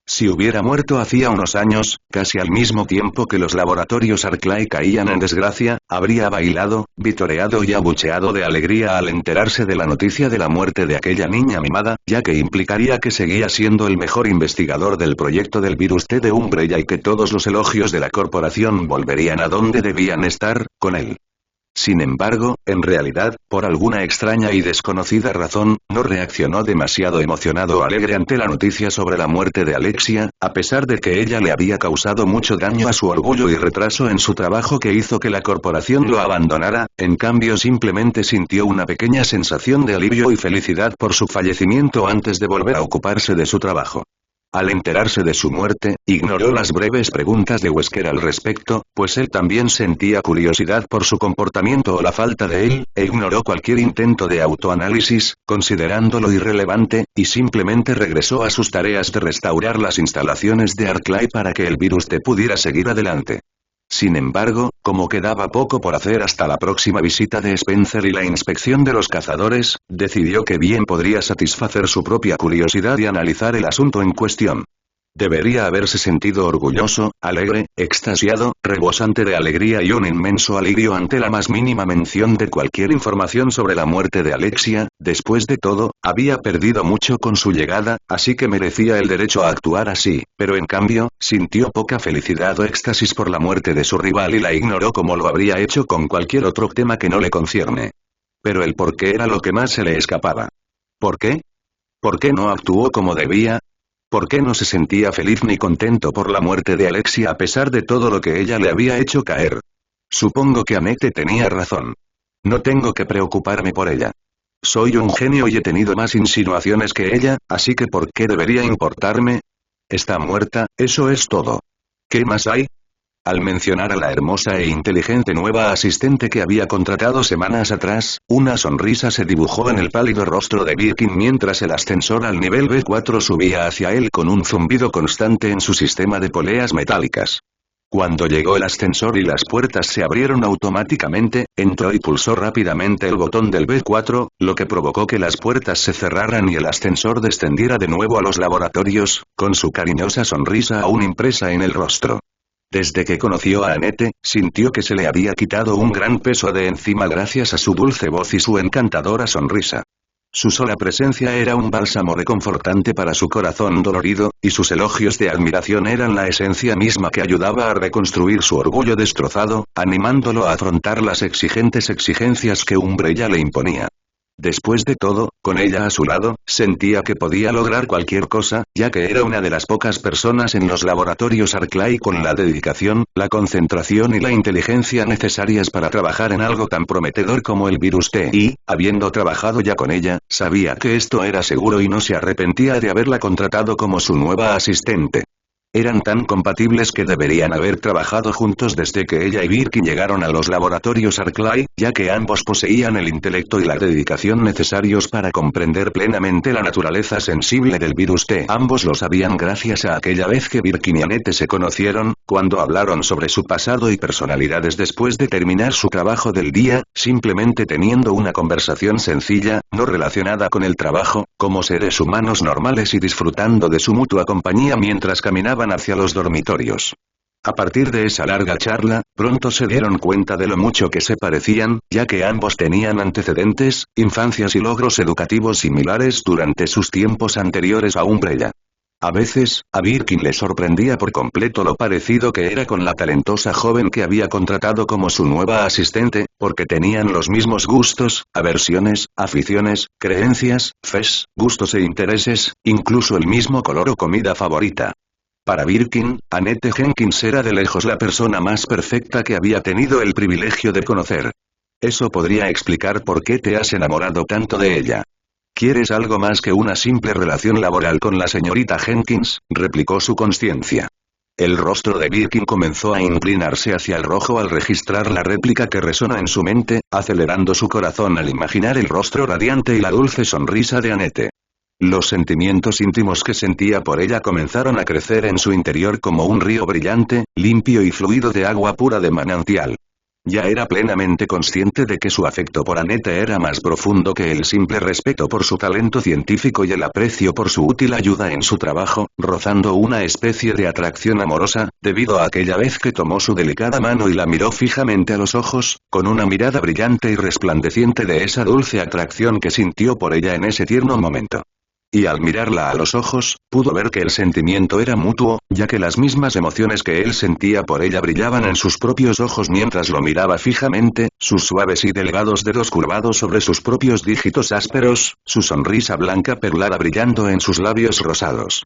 Si hubiera muerto hacía unos años, casi al mismo tiempo que los laboratorios Arclay caían en desgracia, habría bailado, vitoreado y abucheado de alegría al enterarse de la noticia de la muerte de aquella niña mimada, ya que implicaría que seguía siendo el mejor investigador del proyecto del virus T de Umbrella y que todos los elogios de la corporación volverían a donde debían estar, con él. Sin embargo, en realidad, por alguna extraña y desconocida razón, no reaccionó demasiado emocionado o alegre ante la noticia sobre la muerte de Alexia, a pesar de que ella le había causado mucho daño a su orgullo y retraso en su trabajo que hizo que la corporación lo abandonara, en cambio simplemente sintió una pequeña sensación de alivio y felicidad por su fallecimiento antes de volver a ocuparse de su trabajo. Al enterarse de su muerte, ignoró las breves preguntas de Wesker al respecto, pues él también sentía curiosidad por su comportamiento o la falta de él, e ignoró cualquier intento de autoanálisis, considerándolo irrelevante, y simplemente regresó a sus tareas de restaurar las instalaciones de Arclay para que el virus T pudiera seguir adelante. Sin embargo, como quedaba poco por hacer hasta la próxima visita de Spencer y la inspección de los cazadores, decidió que bien podría satisfacer su propia curiosidad y analizar el asunto en cuestión. Debería haberse sentido orgulloso, alegre, extasiado, rebosante de alegría y un inmenso alivio ante la más mínima mención de cualquier información sobre la muerte de Alexia. Después de todo, había perdido mucho con su llegada, así que merecía el derecho a actuar así, pero en cambio, sintió poca felicidad o éxtasis por la muerte de su rival y la ignoró como lo habría hecho con cualquier otro tema que no le concierne. Pero el por qué era lo que más se le escapaba. ¿Por qué? ¿Por qué no actuó como debía? ¿Por qué no se sentía feliz ni contento por la muerte de Alexia a pesar de todo lo que ella le había hecho caer? Supongo que Annette tenía razón. No tengo que preocuparme por ella. Soy un genio y he tenido más insinuaciones que ella, así que ¿por qué debería importarme? Está muerta, eso es todo. ¿Qué más hay? Al mencionar a la hermosa e inteligente nueva asistente que había contratado semanas atrás, una sonrisa se dibujó en el pálido rostro de Birkin mientras el ascensor al nivel B4 subía hacia él con un zumbido constante en su sistema de poleas metálicas. Cuando llegó el ascensor y las puertas se abrieron automáticamente, entró y pulsó rápidamente el botón del B4, lo que provocó que las puertas se cerraran y el ascensor descendiera de nuevo a los laboratorios, con su cariñosa sonrisa aún impresa en el rostro. Desde que conoció a Annette, sintió que se le había quitado un gran peso de encima gracias a su dulce voz y su encantadora sonrisa. Su sola presencia era un bálsamo reconfortante para su corazón dolorido, y sus elogios de admiración eran la esencia misma que ayudaba a reconstruir su orgullo destrozado, animándolo a afrontar las exigentes exigencias que Umbrella le imponía. Después de todo, con ella a su lado, sentía que podía lograr cualquier cosa, ya que era una de las pocas personas en los laboratorios Arclay con la dedicación, la concentración y la inteligencia necesarias para trabajar en algo tan prometedor como el virus T y, habiendo trabajado ya con ella, sabía que esto era seguro y no se arrepentía de haberla contratado como su nueva asistente. Eran tan compatibles que deberían haber trabajado juntos desde que ella y Birkin llegaron a los laboratorios Arclay, ya que ambos poseían el intelecto y la dedicación necesarios para comprender plenamente la naturaleza sensible del virus T. Ambos lo sabían gracias a aquella vez que Birkin y Annette se conocieron, cuando hablaron sobre su pasado y personalidades después de terminar su trabajo del día, simplemente teniendo una conversación sencilla, no relacionada con el trabajo, como seres humanos normales y disfrutando de su mutua compañía mientras caminaban hacia los dormitorios. A partir de esa larga charla, pronto se dieron cuenta de lo mucho que se parecían, ya que ambos tenían antecedentes, infancias y logros educativos similares durante sus tiempos anteriores a Umbrella. A veces, a Birkin le sorprendía por completo lo parecido que era con la talentosa joven que había contratado como su nueva asistente, porque tenían los mismos gustos, aversiones, aficiones, creencias, fes, gustos e intereses, incluso el mismo color o comida favorita. Para Birkin, Annette Jenkins era de lejos la persona más perfecta que había tenido el privilegio de conocer. Eso podría explicar por qué te has enamorado tanto de ella. ¿Quieres algo más que una simple relación laboral con la señorita Jenkins?, replicó su conciencia. El rostro de Birkin comenzó a inclinarse hacia el rojo al registrar la réplica que resonó en su mente, acelerando su corazón al imaginar el rostro radiante y la dulce sonrisa de Annette. Los sentimientos íntimos que sentía por ella comenzaron a crecer en su interior como un río brillante, limpio y fluido de agua pura de manantial. Ya era plenamente consciente de que su afecto por Annette era más profundo que el simple respeto por su talento científico y el aprecio por su útil ayuda en su trabajo, rozando una especie de atracción amorosa, debido a aquella vez que tomó su delicada mano y la miró fijamente a los ojos, con una mirada brillante y resplandeciente de esa dulce atracción que sintió por ella en ese tierno momento. Y al mirarla a los ojos, pudo ver que el sentimiento era mutuo, ya que las mismas emociones que él sentía por ella brillaban en sus propios ojos mientras lo miraba fijamente, sus suaves y delgados dedos curvados sobre sus propios dígitos ásperos, su sonrisa blanca perlada brillando en sus labios rosados.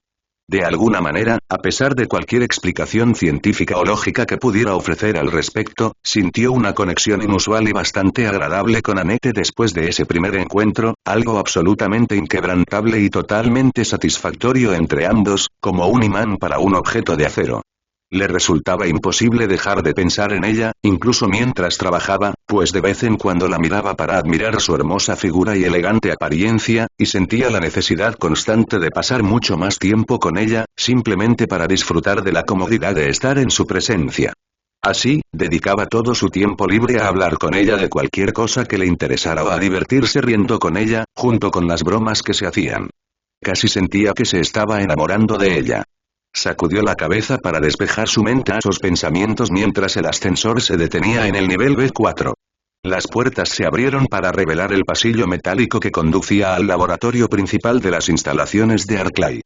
De alguna manera, a pesar de cualquier explicación científica o lógica que pudiera ofrecer al respecto, sintió una conexión inusual y bastante agradable con Annette después de ese primer encuentro, algo absolutamente inquebrantable y totalmente satisfactorio entre ambos, como un imán para un objeto de acero. Le resultaba imposible dejar de pensar en ella, incluso mientras trabajaba, pues de vez en cuando la miraba para admirar su hermosa figura y elegante apariencia, y sentía la necesidad constante de pasar mucho más tiempo con ella, simplemente para disfrutar de la comodidad de estar en su presencia. Así, dedicaba todo su tiempo libre a hablar con ella de cualquier cosa que le interesara o a divertirse riendo con ella, junto con las bromas que se hacían. Casi sentía que se estaba enamorando de ella. Sacudió la cabeza para despejar su mente a esos pensamientos mientras el ascensor se detenía en el nivel B4. Las puertas se abrieron para revelar el pasillo metálico que conducía al laboratorio principal de las instalaciones de Arclay.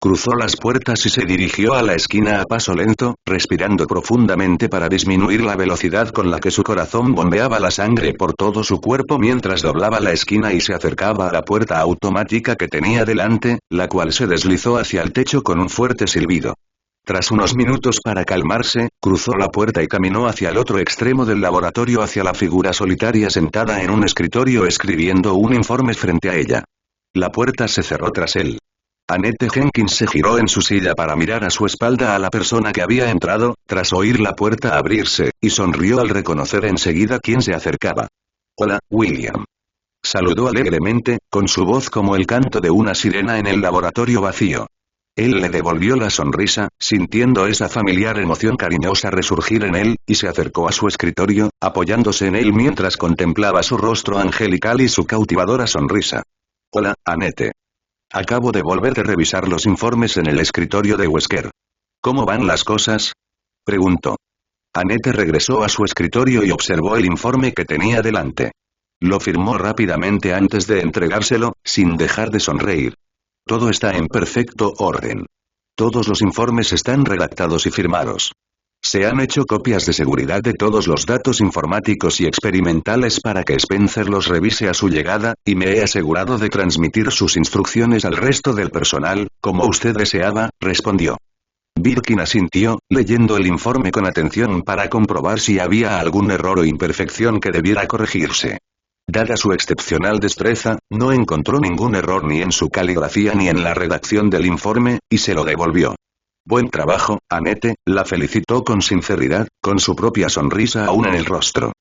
Cruzó las puertas y se dirigió a la esquina a paso lento, respirando profundamente para disminuir la velocidad con la que su corazón bombeaba la sangre por todo su cuerpo mientras doblaba la esquina y se acercaba a la puerta automática que tenía delante, la cual se deslizó hacia el techo con un fuerte silbido. Tras unos minutos para calmarse, cruzó la puerta y caminó hacia el otro extremo del laboratorio hacia la figura solitaria sentada en un escritorio escribiendo un informe frente a ella. La puerta se cerró tras él. Annette Jenkins se giró en su silla para mirar a su espalda a la persona que había entrado, tras oír la puerta abrirse, y sonrió al reconocer enseguida quién se acercaba. «Hola, William». Saludó alegremente, con su voz como el canto de una sirena en el laboratorio vacío. Él le devolvió la sonrisa, sintiendo esa familiar emoción cariñosa resurgir en él, y se acercó a su escritorio, apoyándose en él mientras contemplaba su rostro angelical y su cautivadora sonrisa. «Hola, Annette. Acabo de volver de revisar los informes en el escritorio de Wesker. ¿Cómo van las cosas?», preguntó. Annette regresó a su escritorio y observó el informe que tenía delante. Lo firmó rápidamente antes de entregárselo, sin dejar de sonreír. Todo está en perfecto orden. Todos los informes están redactados y firmados. Se han hecho copias de seguridad de todos los datos informáticos y experimentales para que Spencer los revise a su llegada, y me he asegurado de transmitir sus instrucciones al resto del personal, como usted deseaba, respondió. Birkin asintió, leyendo el informe con atención para comprobar si había algún error o imperfección que debiera corregirse. Dada su excepcional destreza, no encontró ningún error ni en su caligrafía ni en la redacción del informe, y se lo devolvió. «Buen trabajo, Annette», la felicitó con sinceridad, con su propia sonrisa aún en el rostro.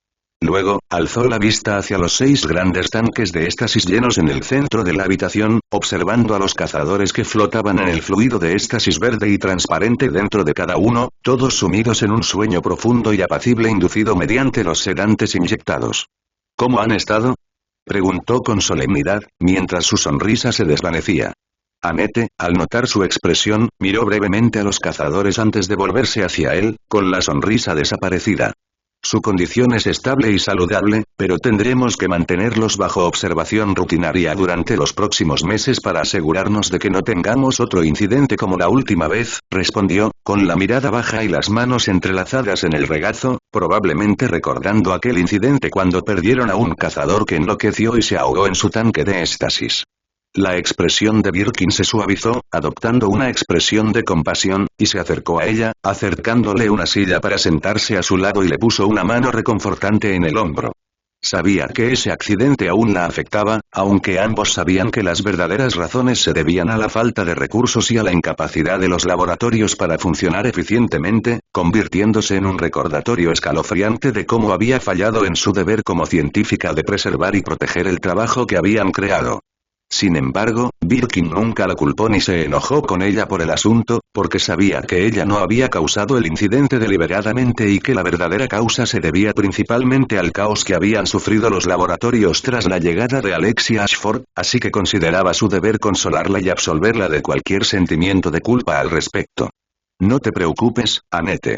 Luego, alzó la vista hacia los 6 grandes tanques de éxtasis llenos en el centro de la habitación, observando a los cazadores que flotaban en el fluido de éxtasis verde y transparente dentro de cada uno, todos sumidos en un sueño profundo y apacible inducido mediante los sedantes inyectados. «¿Cómo han estado?», preguntó con solemnidad, mientras su sonrisa se desvanecía. Annette, al notar su expresión, miró brevemente a los cazadores antes de volverse hacia él, con la sonrisa desaparecida. Su condición es estable y saludable, pero tendremos que mantenerlos bajo observación rutinaria durante los próximos meses para asegurarnos de que no tengamos otro incidente como la última vez, respondió, con la mirada baja y las manos entrelazadas en el regazo, probablemente recordando aquel incidente cuando perdieron a un cazador que enloqueció y se ahogó en su tanque de éxtasis. La expresión de Birkin se suavizó, adoptando una expresión de compasión, y se acercó a ella, acercándole una silla para sentarse a su lado y le puso una mano reconfortante en el hombro. Sabía que ese accidente aún la afectaba, aunque ambos sabían que las verdaderas razones se debían a la falta de recursos y a la incapacidad de los laboratorios para funcionar eficientemente, convirtiéndose en un recordatorio escalofriante de cómo había fallado en su deber como científica de preservar y proteger el trabajo que habían creado. Sin embargo, Birkin nunca la culpó ni se enojó con ella por el asunto, porque sabía que ella no había causado el incidente deliberadamente y que la verdadera causa se debía principalmente al caos que habían sufrido los laboratorios tras la llegada de Alexia Ashford, así que consideraba su deber consolarla y absolverla de cualquier sentimiento de culpa al respecto. No te preocupes, Annette.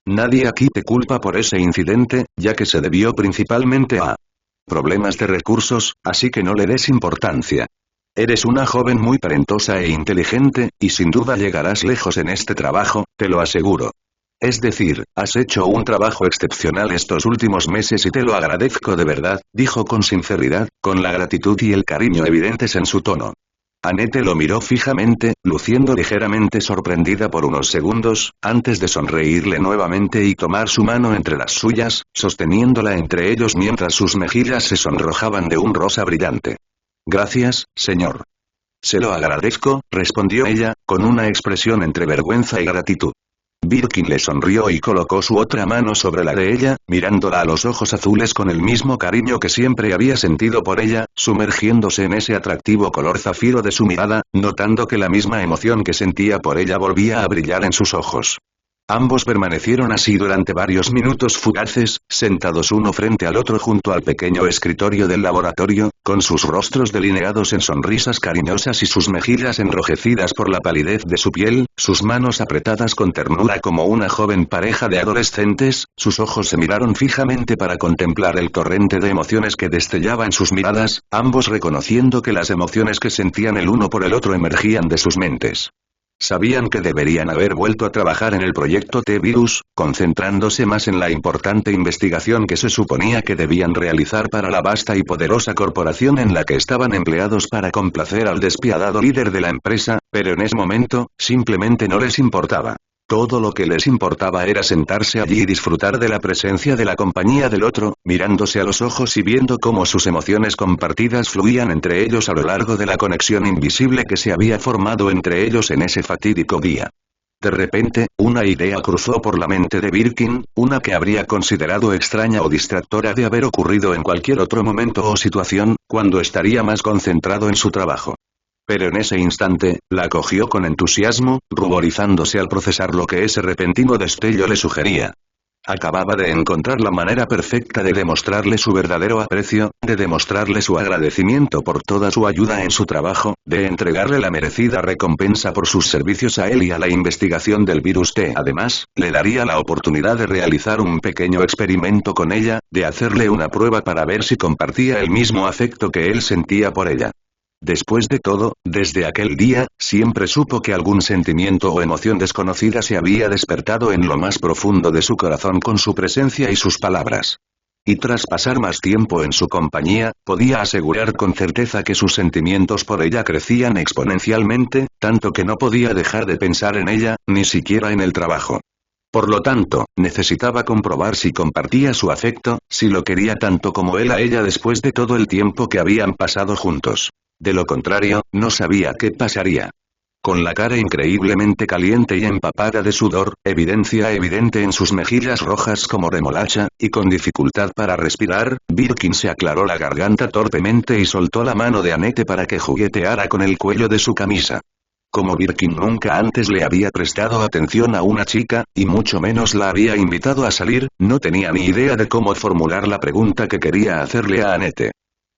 Nadie aquí te culpa por ese incidente, ya que se debió principalmente a problemas de recursos, así que no le des importancia. Eres una joven muy talentosa e inteligente, y sin duda llegarás lejos en este trabajo, te lo aseguro. Es decir, has hecho un trabajo excepcional estos últimos meses y te lo agradezco de verdad, dijo con sinceridad, con la gratitud y el cariño evidentes en su tono. Annette lo miró fijamente, luciendo ligeramente sorprendida por unos segundos, antes de sonreírle nuevamente y tomar su mano entre las suyas, sosteniéndola entre ellos mientras sus mejillas se sonrojaban de un rosa brillante. Gracias, señor. Se lo agradezco, respondió ella, con una expresión entre vergüenza y gratitud. Birkin le sonrió y colocó su otra mano sobre la de ella, mirándola a los ojos azules con el mismo cariño que siempre había sentido por ella, sumergiéndose en ese atractivo color zafiro de su mirada, notando que la misma emoción que sentía por ella volvía a brillar en sus ojos. Ambos permanecieron así durante varios minutos fugaces, sentados uno frente al otro junto al pequeño escritorio del laboratorio, con sus rostros delineados en sonrisas cariñosas y sus mejillas enrojecidas por la palidez de su piel, sus manos apretadas con ternura como una joven pareja de adolescentes, sus ojos se miraron fijamente para contemplar el torrente de emociones que destellaba en sus miradas, ambos reconociendo que las emociones que sentían el uno por el otro emergían de sus mentes. Sabían que deberían haber vuelto a trabajar en el proyecto T-Virus, concentrándose más en la importante investigación que se suponía que debían realizar para la vasta y poderosa corporación en la que estaban empleados para complacer al despiadado líder de la empresa, pero en ese momento, simplemente no les importaba. Todo lo que les importaba era sentarse allí y disfrutar de la presencia de la compañía del otro, mirándose a los ojos y viendo cómo sus emociones compartidas fluían entre ellos a lo largo de la conexión invisible que se había formado entre ellos en ese fatídico día. De repente, una idea cruzó por la mente de Birkin, una que habría considerado extraña o distractora de haber ocurrido en cualquier otro momento o situación, cuando estaría más concentrado en su trabajo. Pero en ese instante, la acogió con entusiasmo, ruborizándose al procesar lo que ese repentino destello le sugería. Acababa de encontrar la manera perfecta de demostrarle su verdadero aprecio, de demostrarle su agradecimiento por toda su ayuda en su trabajo, de entregarle la merecida recompensa por sus servicios a él y a la investigación del virus T. Además, le daría la oportunidad de realizar un pequeño experimento con ella, de hacerle una prueba para ver si compartía el mismo afecto que él sentía por ella. Después de todo, desde aquel día, siempre supo que algún sentimiento o emoción desconocida se había despertado en lo más profundo de su corazón con su presencia y sus palabras. Y tras pasar más tiempo en su compañía, podía asegurar con certeza que sus sentimientos por ella crecían exponencialmente, tanto que no podía dejar de pensar en ella, ni siquiera en el trabajo. Por lo tanto, necesitaba comprobar si compartía su afecto, si lo quería tanto como él a ella después de todo el tiempo que habían pasado juntos. De lo contrario, no sabía qué pasaría. Con la cara increíblemente caliente y empapada de sudor, evidencia evidente en sus mejillas rojas como remolacha, y con dificultad para respirar, Birkin se aclaró la garganta torpemente y soltó la mano de Annette para que jugueteara con el cuello de su camisa. Como Birkin nunca antes le había prestado atención a una chica, y mucho menos la había invitado a salir, no tenía ni idea de cómo formular la pregunta que quería hacerle a Annette.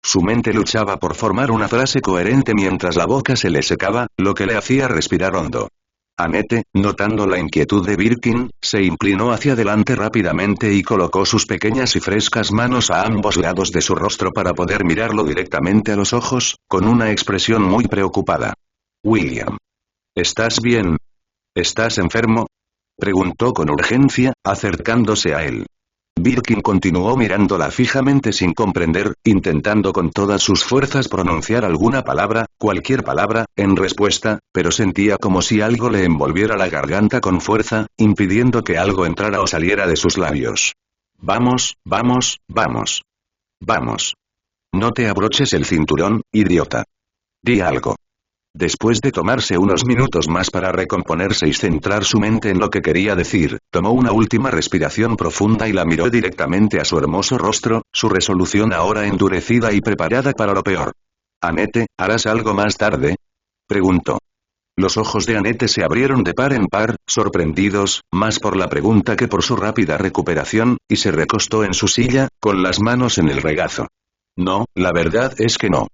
Su mente luchaba por formar una frase coherente mientras la boca se le secaba, lo que le hacía respirar hondo. Annette, notando la inquietud de Birkin, se inclinó hacia adelante rápidamente y colocó sus pequeñas y frescas manos a ambos lados de su rostro para poder mirarlo directamente a los ojos, con una expresión muy preocupada. William. ¿Estás bien? ¿Estás enfermo? Preguntó con urgencia, acercándose a él. Birkin continuó mirándola fijamente sin comprender, intentando con todas sus fuerzas pronunciar alguna palabra, cualquier palabra, en respuesta, pero sentía como si algo le envolviera la garganta con fuerza, impidiendo que algo entrara o saliera de sus labios. Vamos, vamos, vamos. Vamos. No te abroches el cinturón, idiota. Di algo. Después de tomarse unos minutos más para recomponerse y centrar su mente en lo que quería decir, tomó una última respiración profunda y la miró directamente a su hermoso rostro, su resolución ahora endurecida y preparada para lo peor. «Annette, ¿harás algo más tarde?», preguntó. Los ojos de Annette se abrieron de par en par, sorprendidos, más por la pregunta que por su rápida recuperación, y se recostó en su silla, con las manos en el regazo. «No, la verdad es que no.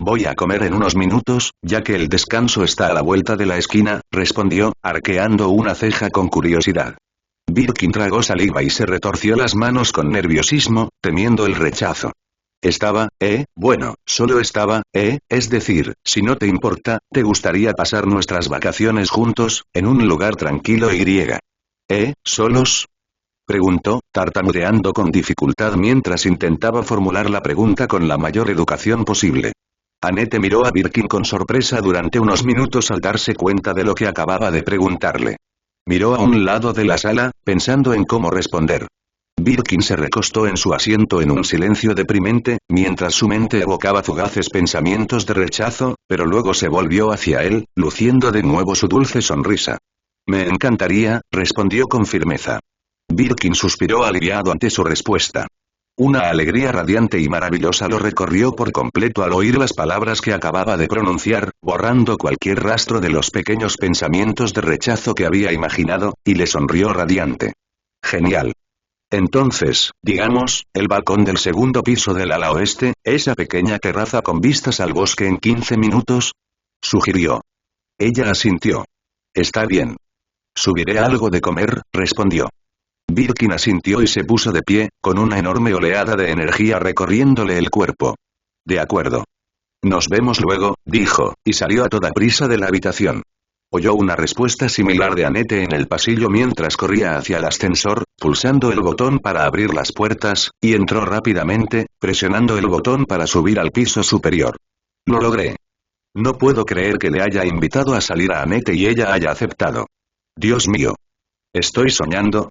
Voy a comer en unos minutos, ya que el descanso está a la vuelta de la esquina», respondió, arqueando una ceja con curiosidad. Birkin tragó saliva y se retorció las manos con nerviosismo, temiendo el rechazo. Bueno, solo estaba, es decir, si no te importa, ¿te gustaría pasar nuestras vacaciones juntos, en un lugar tranquilo y solos? Preguntó, tartamudeando con dificultad mientras intentaba formular la pregunta con la mayor educación posible. Annette miró a Birkin con sorpresa durante unos minutos al darse cuenta de lo que acababa de preguntarle. Miró a un lado de la sala, pensando en cómo responder. Birkin se recostó en su asiento en un silencio deprimente, mientras su mente evocaba fugaces pensamientos de rechazo, pero luego se volvió hacia él, luciendo de nuevo su dulce sonrisa. «Me encantaría», respondió con firmeza. Birkin suspiró aliviado ante su respuesta. Una alegría radiante y maravillosa lo recorrió por completo al oír las palabras que acababa de pronunciar, borrando cualquier rastro de los pequeños pensamientos de rechazo que había imaginado, y le sonrió radiante. «Genial. Entonces, digamos, el balcón del segundo piso del ala oeste, esa pequeña terraza con vistas al bosque en 15 minutos», sugirió. Ella asintió. «Está bien. Subiré algo de comer», respondió. Birkin asintió y se puso de pie, con una enorme oleada de energía recorriéndole el cuerpo. «De acuerdo. Nos vemos luego», dijo, y salió a toda prisa de la habitación. Oyó una respuesta similar de Annette en el pasillo mientras corría hacia el ascensor, pulsando el botón para abrir las puertas, y entró rápidamente, presionando el botón para subir al piso superior. «Lo logré. No puedo creer que le haya invitado a salir a Annette y ella haya aceptado. Dios mío. ¿Estoy soñando?».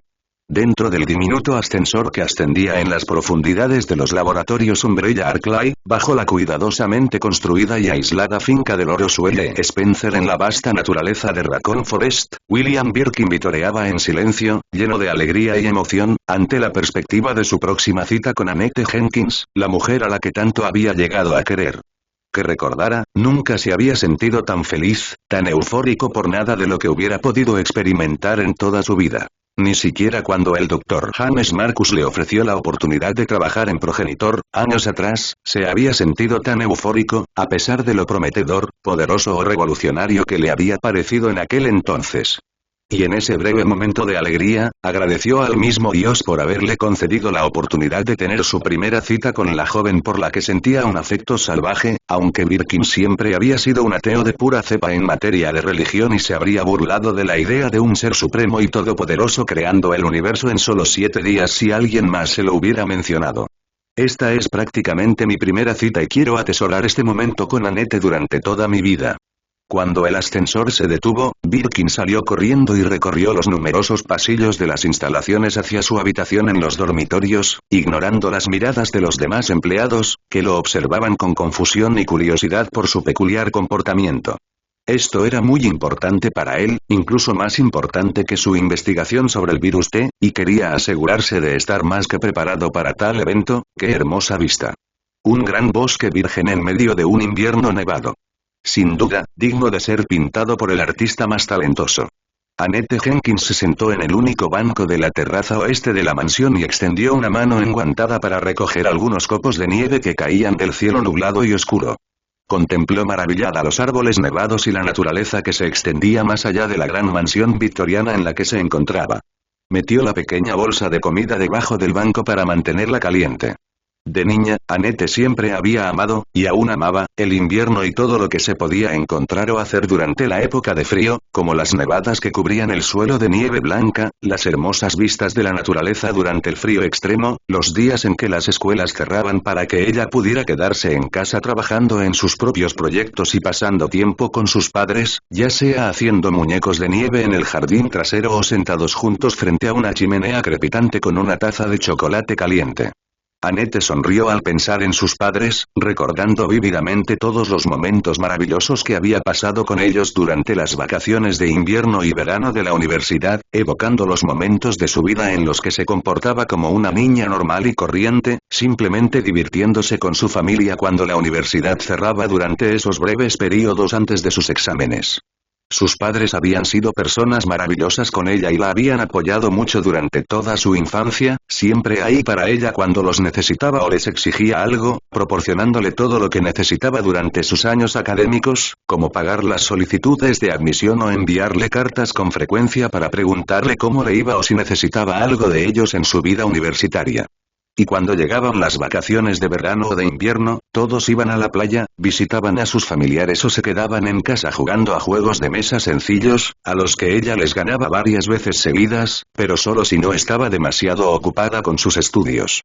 Dentro del diminuto ascensor que ascendía en las profundidades de los laboratorios Umbrella Arclight, bajo la cuidadosamente construida y aislada finca del Orosuelle Spencer en la vasta naturaleza de Raccoon Forest, William Birkin vitoreaba en silencio, lleno de alegría y emoción, ante la perspectiva de su próxima cita con Annette Jenkins, la mujer a la que tanto había llegado a querer. Que recordara, nunca se había sentido tan feliz, tan eufórico por nada de lo que hubiera podido experimentar en toda su vida. Ni siquiera cuando el Dr. James Marcus le ofreció la oportunidad de trabajar en Progenitor, años atrás, se había sentido tan eufórico, a pesar de lo prometedor, poderoso o revolucionario que le había parecido en aquel entonces. Y en ese breve momento de alegría, agradeció al mismo Dios por haberle concedido la oportunidad de tener su primera cita con la joven por la que sentía un afecto salvaje, aunque Birkin siempre había sido un ateo de pura cepa en materia de religión y se habría burlado de la idea de un ser supremo y todopoderoso creando el universo en solo 7 días si alguien más se lo hubiera mencionado. Esta es prácticamente mi primera cita y quiero atesorar este momento con Annette durante toda mi vida. Cuando el ascensor se detuvo, Birkin salió corriendo y recorrió los numerosos pasillos de las instalaciones hacia su habitación en los dormitorios, ignorando las miradas de los demás empleados, que lo observaban con confusión y curiosidad por su peculiar comportamiento. Esto era muy importante para él, incluso más importante que su investigación sobre el virus T, y quería asegurarse de estar más que preparado para tal evento. ¡Qué hermosa vista! Un gran bosque virgen en medio de un invierno nevado. Sin duda, digno de ser pintado por el artista más talentoso. Annette Jenkins se sentó en el único banco de la terraza oeste de la mansión y extendió una mano enguantada para recoger algunos copos de nieve que caían del cielo nublado y oscuro. Contempló maravillada los árboles nevados y la naturaleza que se extendía más allá de la gran mansión victoriana en la que se encontraba. Metió la pequeña bolsa de comida debajo del banco para mantenerla caliente. De niña, Annette siempre había amado, y aún amaba, el invierno y todo lo que se podía encontrar o hacer durante la época de frío, como las nevadas que cubrían el suelo de nieve blanca, las hermosas vistas de la naturaleza durante el frío extremo, los días en que las escuelas cerraban para que ella pudiera quedarse en casa trabajando en sus propios proyectos y pasando tiempo con sus padres, ya sea haciendo muñecos de nieve en el jardín trasero o sentados juntos frente a una chimenea crepitante con una taza de chocolate caliente. Annette sonrió al pensar en sus padres, recordando vívidamente todos los momentos maravillosos que había pasado con ellos durante las vacaciones de invierno y verano de la universidad, evocando los momentos de su vida en los que se comportaba como una niña normal y corriente, simplemente divirtiéndose con su familia cuando la universidad cerraba durante esos breves períodos antes de sus exámenes. Sus padres habían sido personas maravillosas con ella y la habían apoyado mucho durante toda su infancia, siempre ahí para ella cuando los necesitaba o les exigía algo, proporcionándole todo lo que necesitaba durante sus años académicos, como pagar las solicitudes de admisión o enviarle cartas con frecuencia para preguntarle cómo le iba o si necesitaba algo de ellos en su vida universitaria. Y cuando llegaban las vacaciones de verano o de invierno, todos iban a la playa, visitaban a sus familiares o se quedaban en casa jugando a juegos de mesa sencillos, a los que ella les ganaba varias veces seguidas, pero solo si no estaba demasiado ocupada con sus estudios.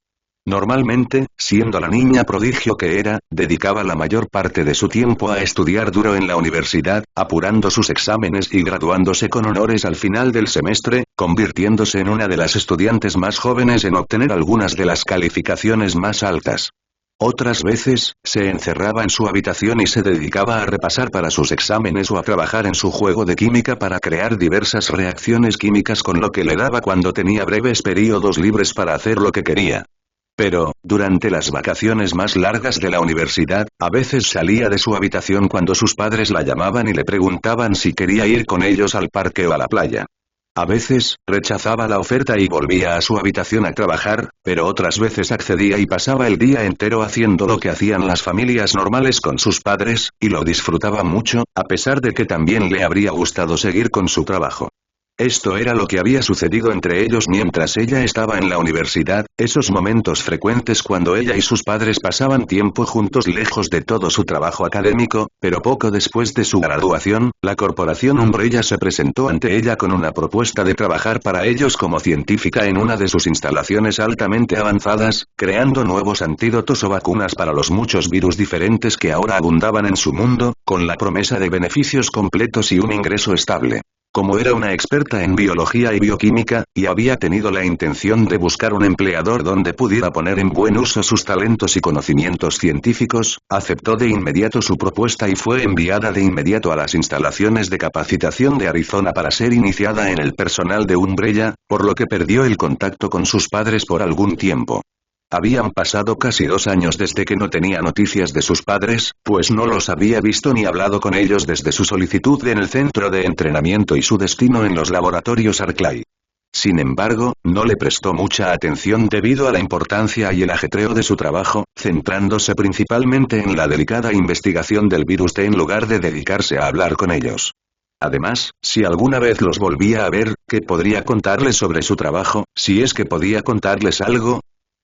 Normalmente, siendo la niña prodigio que era, dedicaba la mayor parte de su tiempo a estudiar duro en la universidad, apurando sus exámenes y graduándose con honores al final del semestre, convirtiéndose en una de las estudiantes más jóvenes en obtener algunas de las calificaciones más altas. Otras veces, se encerraba en su habitación y se dedicaba a repasar para sus exámenes o a trabajar en su juego de química para crear diversas reacciones químicas con lo que le daba cuando tenía breves periodos libres para hacer lo que quería. Pero, durante las vacaciones más largas de la universidad, a veces salía de su habitación cuando sus padres la llamaban y le preguntaban si quería ir con ellos al parque o a la playa. A veces, rechazaba la oferta y volvía a su habitación a trabajar, pero otras veces accedía y pasaba el día entero haciendo lo que hacían las familias normales con sus padres, y lo disfrutaba mucho, a pesar de que también le habría gustado seguir con su trabajo. Esto era lo que había sucedido entre ellos mientras ella estaba en la universidad, esos momentos frecuentes cuando ella y sus padres pasaban tiempo juntos lejos de todo su trabajo académico, pero poco después de su graduación, la corporación Umbrella se presentó ante ella con una propuesta de trabajar para ellos como científica en una de sus instalaciones altamente avanzadas, creando nuevos antídotos o vacunas para los muchos virus diferentes que ahora abundaban en su mundo, con la promesa de beneficios completos y un ingreso estable. Como era una experta en biología y bioquímica, y había tenido la intención de buscar un empleador donde pudiera poner en buen uso sus talentos y conocimientos científicos, aceptó de inmediato su propuesta y fue enviada de inmediato a las instalaciones de capacitación de Arizona para ser iniciada en el personal de Umbrella, por lo que perdió el contacto con sus padres por algún tiempo. Habían pasado casi 2 años desde que no tenía noticias de sus padres, pues no los había visto ni hablado con ellos desde su solicitud en el centro de entrenamiento y su destino en los laboratorios Arclay. Sin embargo, no le prestó mucha atención debido a la importancia y el ajetreo de su trabajo, centrándose principalmente en la delicada investigación del virus T en lugar de dedicarse a hablar con ellos. Además, si alguna vez los volvía a ver, ¿qué podría contarles sobre su trabajo, si es que podía contarles algo?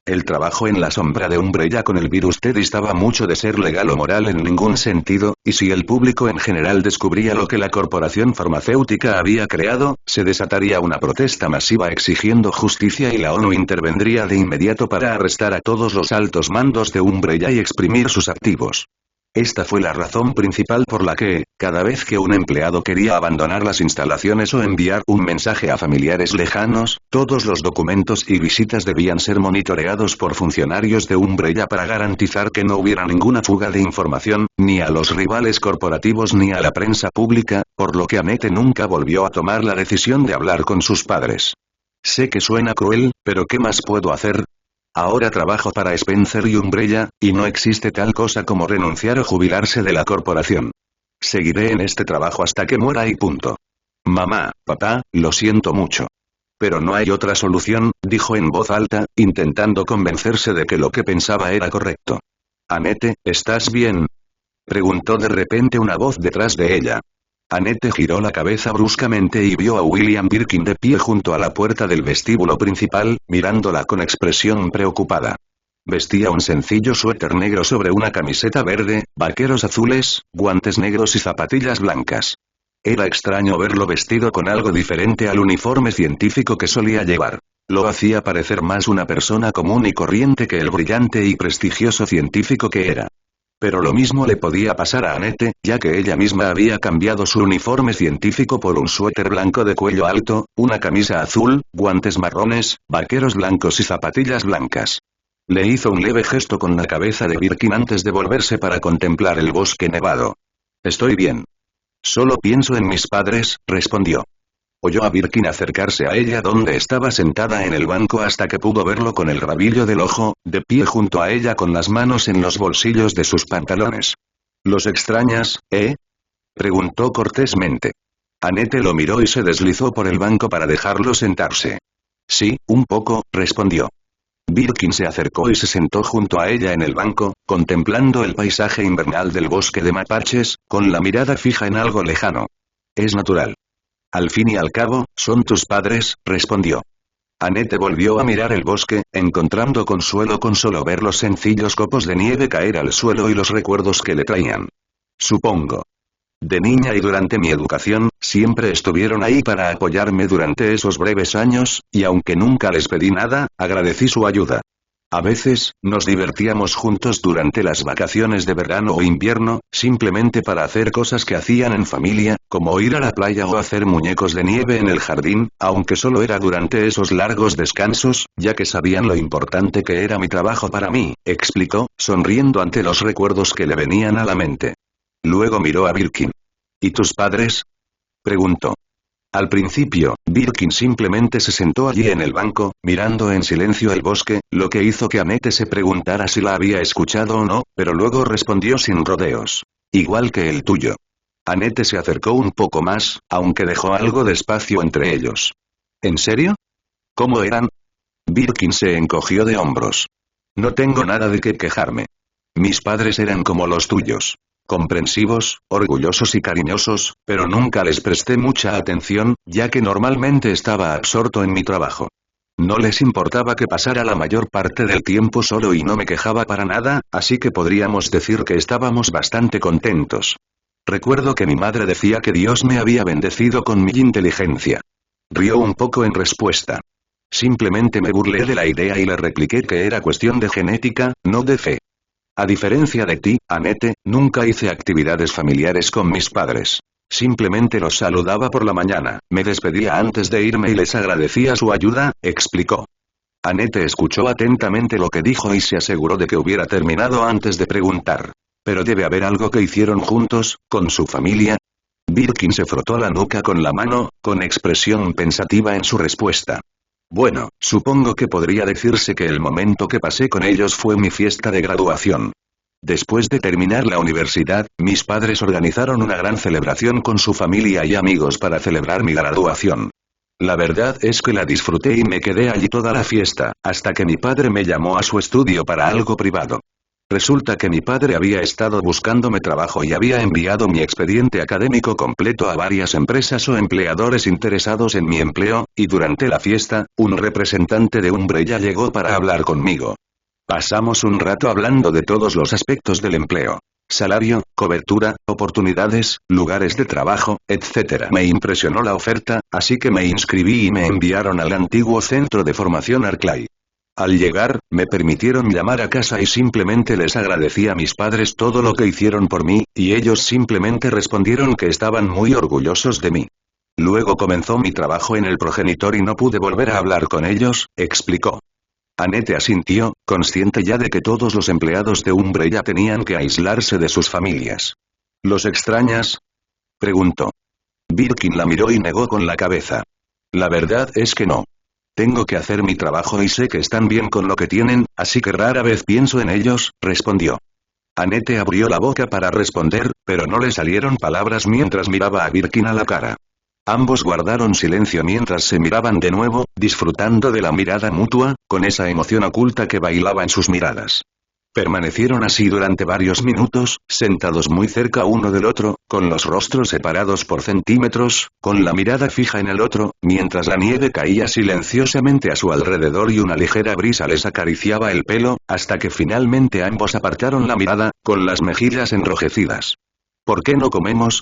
El trabajo en la sombra de Umbrella con el virus T distaba mucho de ser legal o moral en ningún sentido, y si el público en general descubría lo que la corporación farmacéutica había creado, se desataría una protesta masiva exigiendo justicia y la ONU intervendría de inmediato para arrestar a todos los altos mandos de Umbrella y exprimir sus activos. Esta fue la razón principal por la que, cada vez que un empleado quería abandonar las instalaciones o enviar un mensaje a familiares lejanos, todos los documentos y visitas debían ser monitoreados por funcionarios de Umbrella para garantizar que no hubiera ninguna fuga de información, ni a los rivales corporativos ni a la prensa pública, por lo que Annette nunca volvió a tomar la decisión de hablar con sus padres. Sé que suena cruel, pero ¿qué más puedo hacer? Ahora trabajo para Spencer y Umbrella, y no existe tal cosa como renunciar o jubilarse de la corporación. Seguiré en este trabajo hasta que muera y punto. Mamá, papá, lo siento mucho. Pero no hay otra solución, dijo en voz alta, intentando convencerse de que lo que pensaba era correcto. Annette, ¿estás bien? Preguntó de repente una voz detrás de ella. Annette giró la cabeza bruscamente y vio a William Birkin de pie junto a la puerta del vestíbulo principal, mirándola con expresión preocupada. Vestía un sencillo suéter negro sobre una camiseta verde, vaqueros azules, guantes negros y zapatillas blancas. Era extraño verlo vestido con algo diferente al uniforme científico que solía llevar. Lo hacía parecer más una persona común y corriente que el brillante y prestigioso científico que era. Pero lo mismo le podía pasar a Annette, ya que ella misma había cambiado su uniforme científico por un suéter blanco de cuello alto, una camisa azul, guantes marrones, vaqueros blancos y zapatillas blancas. Le hizo un leve gesto con la cabeza de Birkin antes de volverse para contemplar el bosque nevado. Estoy bien. Solo pienso en mis padres, respondió. Oyó a Birkin acercarse a ella donde estaba sentada en el banco hasta que pudo verlo con el rabillo del ojo, de pie junto a ella con las manos en los bolsillos de sus pantalones. ¿Los extrañas, eh? Preguntó cortésmente. Annette lo miró y se deslizó por el banco para dejarlo sentarse. Sí, un poco, respondió. Birkin se acercó y se sentó junto a ella en el banco, contemplando el paisaje invernal del bosque de mapaches, con la mirada fija en algo lejano. Es natural. Al fin y al cabo, son tus padres, respondió. Annette volvió a mirar el bosque, encontrando consuelo con solo ver los sencillos copos de nieve caer al suelo y los recuerdos que le traían. Supongo. De niña y durante mi educación, siempre estuvieron ahí para apoyarme durante esos breves años, y aunque nunca les pedí nada, agradecí su ayuda. A veces, nos divertíamos juntos durante las vacaciones de verano o invierno, simplemente para hacer cosas que hacían en familia, como ir a la playa o hacer muñecos de nieve en el jardín, aunque solo era durante esos largos descansos, ya que sabían lo importante que era mi trabajo para mí, explicó, sonriendo ante los recuerdos que le venían a la mente. Luego miró a Birkin. ¿Y tus padres? Preguntó. Al principio, Birkin simplemente se sentó allí en el banco, mirando en silencio el bosque, lo que hizo que Annette se preguntara si la había escuchado o no, pero luego respondió sin rodeos. Igual que el tuyo. Annette se acercó un poco más, aunque dejó algo de espacio entre ellos. ¿En serio? ¿Cómo eran? Birkin se encogió de hombros. No tengo nada de qué quejarme. Mis padres eran como los tuyos. Comprensivos, orgullosos y cariñosos, pero nunca les presté mucha atención, ya que normalmente estaba absorto en mi trabajo. No les importaba que pasara la mayor parte del tiempo solo y no me quejaba para nada, así que podríamos decir que estábamos bastante contentos. Recuerdo que mi madre decía que Dios me había bendecido con mi inteligencia. Rió un poco en respuesta. Simplemente me burlé de la idea y le repliqué que era cuestión de genética, no de fe. A diferencia de ti, Annette, nunca hice actividades familiares con mis padres. Simplemente los saludaba por la mañana, me despedía antes de irme y les agradecía su ayuda, explicó. Annette escuchó atentamente lo que dijo y se aseguró de que hubiera terminado antes de preguntar. ¿Pero debe haber algo que hicieron juntos, con su familia? Birkin se frotó la nuca con la mano, con expresión pensativa en su respuesta. Bueno, supongo que podría decirse que el momento que pasé con ellos fue mi fiesta de graduación. Después de terminar la universidad, mis padres organizaron una gran celebración con su familia y amigos para celebrar mi graduación. La verdad es que la disfruté y me quedé allí toda la fiesta, hasta que mi padre me llamó a su estudio para algo privado. Resulta que mi padre había estado buscándome trabajo y había enviado mi expediente académico completo a varias empresas o empleadores interesados en mi empleo, y durante la fiesta, un representante de Umbrella llegó para hablar conmigo. Pasamos un rato hablando de todos los aspectos del empleo. Salario, cobertura, oportunidades, lugares de trabajo, etc. Me impresionó la oferta, así que me inscribí y me enviaron al antiguo centro de formación Arclay. Al llegar, me permitieron llamar a casa y simplemente les agradecí a mis padres todo lo que hicieron por mí, y ellos simplemente respondieron que estaban muy orgullosos de mí. Luego comenzó mi trabajo en el progenitor y no pude volver a hablar con ellos, explicó. Annette asintió, consciente ya de que todos los empleados de Umbrella tenían que aislarse de sus familias. ¿Los extrañas? Preguntó. Birkin la miró y negó con la cabeza. La verdad es que no. Tengo que hacer mi trabajo y sé que están bien con lo que tienen, así que rara vez pienso en ellos, respondió. Annette abrió la boca para responder, pero no le salieron palabras mientras miraba a Birkin a la cara. Ambos guardaron silencio mientras se miraban de nuevo, disfrutando de la mirada mutua, con esa emoción oculta que bailaba en sus miradas. Permanecieron así durante varios minutos, sentados muy cerca uno del otro, con los rostros separados por centímetros, con la mirada fija en el otro, mientras la nieve caía silenciosamente a su alrededor y una ligera brisa les acariciaba el pelo, hasta que finalmente ambos apartaron la mirada, con las mejillas enrojecidas. ¿Por qué no comemos?,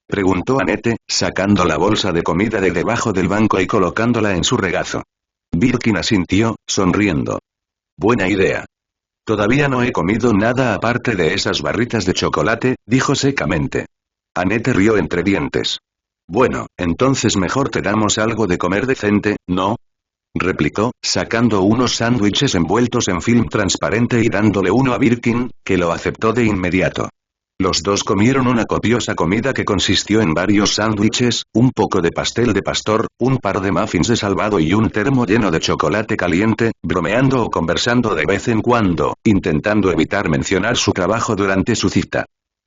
preguntó Annette, sacando la bolsa de comida de debajo del banco y colocándola en su regazo. Birkin asintió, sonriendo. Buena idea. Todavía no he comido nada aparte de esas barritas de chocolate, dijo secamente. Annette rió entre dientes. Bueno, entonces mejor te damos algo de comer decente, ¿no?, replicó, sacando unos sándwiches envueltos en film transparente y dándole uno a Birkin, que lo aceptó de inmediato. Los dos comieron una copiosa comida que consistió en varios sándwiches, un poco de pastel de pastor, un par de muffins de salvado y un termo lleno de chocolate caliente, bromeando o conversando de vez en cuando, intentando evitar mencionar su trabajo durante su cita.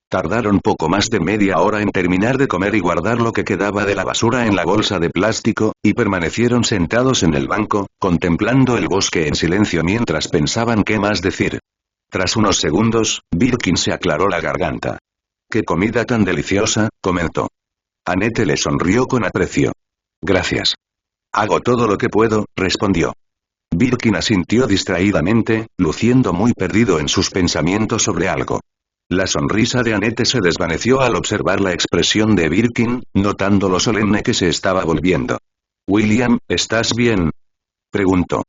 Tardaron poco más de media hora en terminar de comer y guardar lo que quedaba de la basura en la bolsa de plástico, y permanecieron sentados en el banco, contemplando el bosque en silencio mientras pensaban qué más decir. Tras unos segundos, Birkin se aclaró la garganta. «¡Qué comida tan deliciosa!», comentó. Annette le sonrió con aprecio. «Gracias. Hago todo lo que puedo», respondió. Birkin asintió distraídamente, luciendo muy perdido en sus pensamientos sobre algo. La sonrisa de Annette se desvaneció al observar la expresión de Birkin, notando lo solemne que se estaba volviendo. «William, ¿estás bien?», preguntó.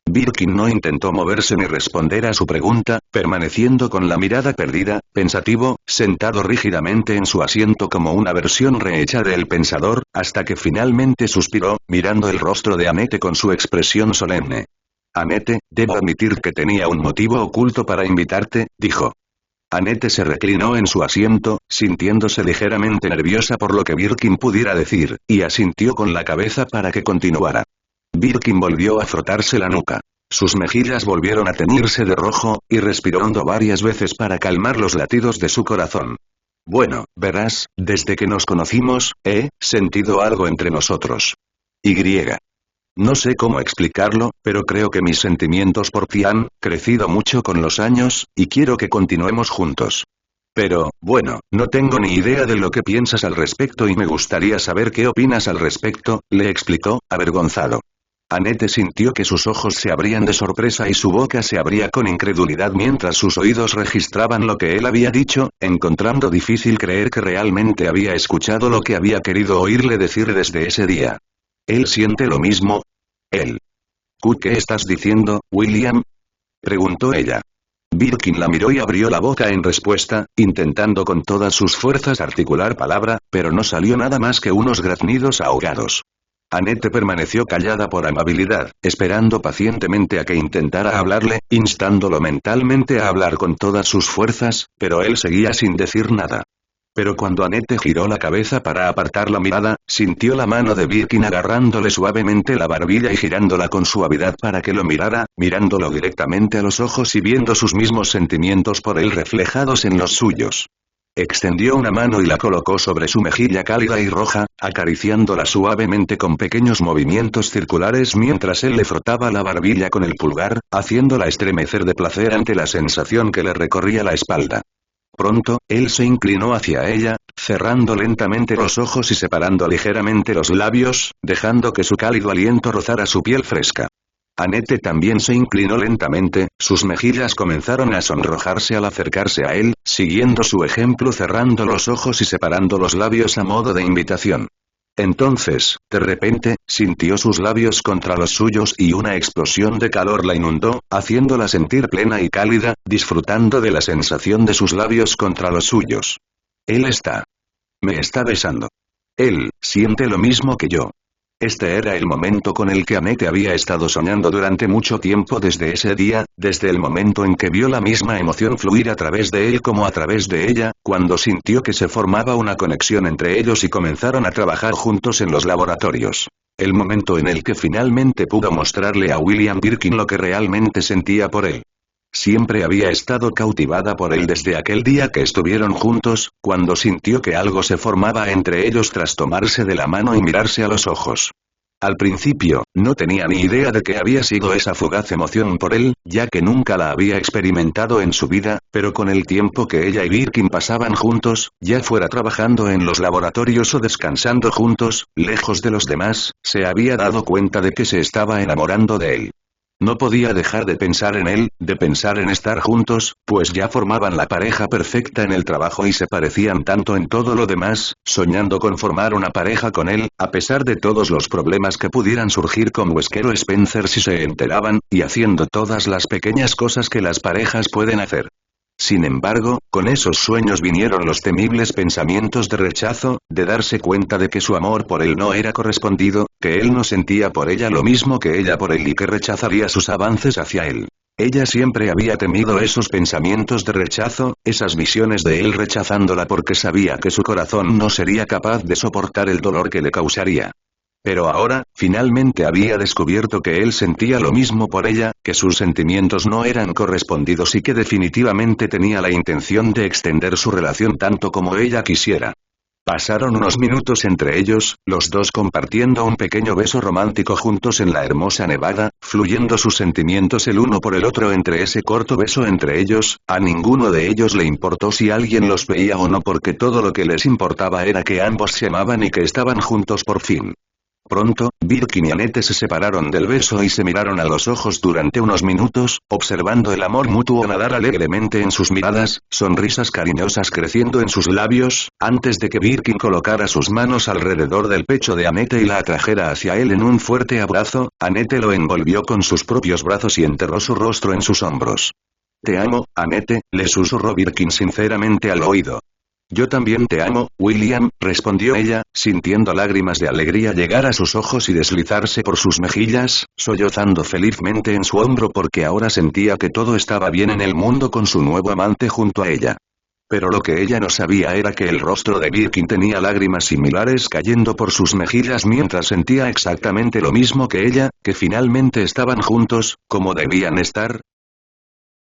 Birkin no intentó moverse ni responder a su pregunta, permaneciendo con la mirada perdida, pensativo, sentado rígidamente en su asiento como una versión rehecha de El Pensador, hasta que finalmente suspiró, mirando el rostro de Annette con su expresión solemne. «Annette, debo admitir que tenía un motivo oculto para invitarte», dijo. Annette se reclinó en su asiento, sintiéndose ligeramente nerviosa por lo que Birkin pudiera decir, y asintió con la cabeza para que continuara. Birkin volvió a frotarse la nuca. Sus mejillas volvieron a teñirse de rojo, y respiró hondo varias veces para calmar los latidos de su corazón. «Bueno, verás, desde que nos conocimos, he sentido algo entre nosotros. No sé cómo explicarlo, pero creo que mis sentimientos por ti han crecido mucho con los años, y quiero que continuemos juntos. Pero, bueno, no tengo ni idea de lo que piensas al respecto y me gustaría saber qué opinas al respecto», le explicó, avergonzado. Annette sintió que sus ojos se abrían de sorpresa y su boca se abría con incredulidad mientras sus oídos registraban lo que él había dicho, encontrando difícil creer que realmente había escuchado lo que había querido oírle decir desde ese día. «¿Él siente lo mismo?». «¿Él? ¿Qué estás diciendo, William?», preguntó ella. Birkin la miró y abrió la boca en respuesta, intentando con todas sus fuerzas articular palabra, pero no salió nada más que unos graznidos ahogados. Annette permaneció callada por amabilidad, esperando pacientemente a que intentara hablarle, instándolo mentalmente a hablar con todas sus fuerzas, pero él seguía sin decir nada. Pero cuando Annette giró la cabeza para apartar la mirada, sintió la mano de Birkin agarrándole suavemente la barbilla y girándola con suavidad para que lo mirara, mirándolo directamente a los ojos y viendo sus mismos sentimientos por él reflejados en los suyos. Extendió una mano y la colocó sobre su mejilla cálida y roja, acariciándola suavemente con pequeños movimientos circulares mientras él le frotaba la barbilla con el pulgar, haciéndola estremecer de placer ante la sensación que le recorría la espalda. Pronto, él se inclinó hacia ella, cerrando lentamente los ojos y separando ligeramente los labios, dejando que su cálido aliento rozara su piel fresca. Annette también se inclinó lentamente, sus mejillas comenzaron a sonrojarse al acercarse a él, siguiendo su ejemplo cerrando los ojos y separando los labios a modo de invitación. Entonces, de repente, sintió sus labios contra los suyos y una explosión de calor la inundó, haciéndola sentir plena y cálida, disfrutando de la sensación de sus labios contra los suyos. Me está besando. Él siente lo mismo que yo. Este era el momento con el que Annette había estado soñando durante mucho tiempo desde ese día, desde el momento en que vio la misma emoción fluir a través de él como a través de ella, cuando sintió que se formaba una conexión entre ellos y comenzaron a trabajar juntos en los laboratorios. El momento en el que finalmente pudo mostrarle a William Birkin lo que realmente sentía por él. Siempre había estado cautivada por él desde aquel día que estuvieron juntos, cuando sintió que algo se formaba entre ellos tras tomarse de la mano y mirarse a los ojos. Al principio, no tenía ni idea de qué había sido esa fugaz emoción por él, ya que nunca la había experimentado en su vida, pero con el tiempo que ella y Birkin pasaban juntos, ya fuera trabajando en los laboratorios o descansando juntos, lejos de los demás, se había dado cuenta de que se estaba enamorando de él. No podía dejar de pensar en él, de pensar en estar juntos, pues ya formaban la pareja perfecta en el trabajo y se parecían tanto en todo lo demás, soñando con formar una pareja con él, a pesar de todos los problemas que pudieran surgir con Wesker o Spencer si se enteraban, y haciendo todas las pequeñas cosas que las parejas pueden hacer. Sin embargo, con esos sueños vinieron los temibles pensamientos de rechazo, de darse cuenta de que su amor por él no era correspondido, que él no sentía por ella lo mismo que ella por él y que rechazaría sus avances hacia él. Ella siempre había temido esos pensamientos de rechazo, esas visiones de él rechazándola porque sabía que su corazón no sería capaz de soportar el dolor que le causaría. Pero ahora, finalmente había descubierto que él sentía lo mismo por ella, que sus sentimientos no eran correspondidos y que definitivamente tenía la intención de extender su relación tanto como ella quisiera. Pasaron unos minutos entre ellos, los dos compartiendo un pequeño beso romántico juntos en la hermosa nevada, fluyendo sus sentimientos el uno por el otro entre ese corto beso entre ellos. A ninguno de ellos le importó si alguien los veía o no porque todo lo que les importaba era que ambos se amaban y que estaban juntos por fin. Pronto, Birkin y Annette se separaron del beso y se miraron a los ojos durante unos minutos, observando el amor mutuo nadar alegremente en sus miradas, sonrisas cariñosas creciendo en sus labios, antes de que Birkin colocara sus manos alrededor del pecho de Annette y la atrajera hacia él en un fuerte abrazo. Annette lo envolvió con sus propios brazos y enterró su rostro en sus hombros. «Te amo, Annette», le susurró Birkin sinceramente al oído. «Yo también te amo, William», respondió ella, sintiendo lágrimas de alegría llegar a sus ojos y deslizarse por sus mejillas, sollozando felizmente en su hombro porque ahora sentía que todo estaba bien en el mundo con su nuevo amante junto a ella. Pero lo que ella no sabía era que el rostro de Birkin tenía lágrimas similares cayendo por sus mejillas mientras sentía exactamente lo mismo que ella, que finalmente estaban juntos, como debían estar,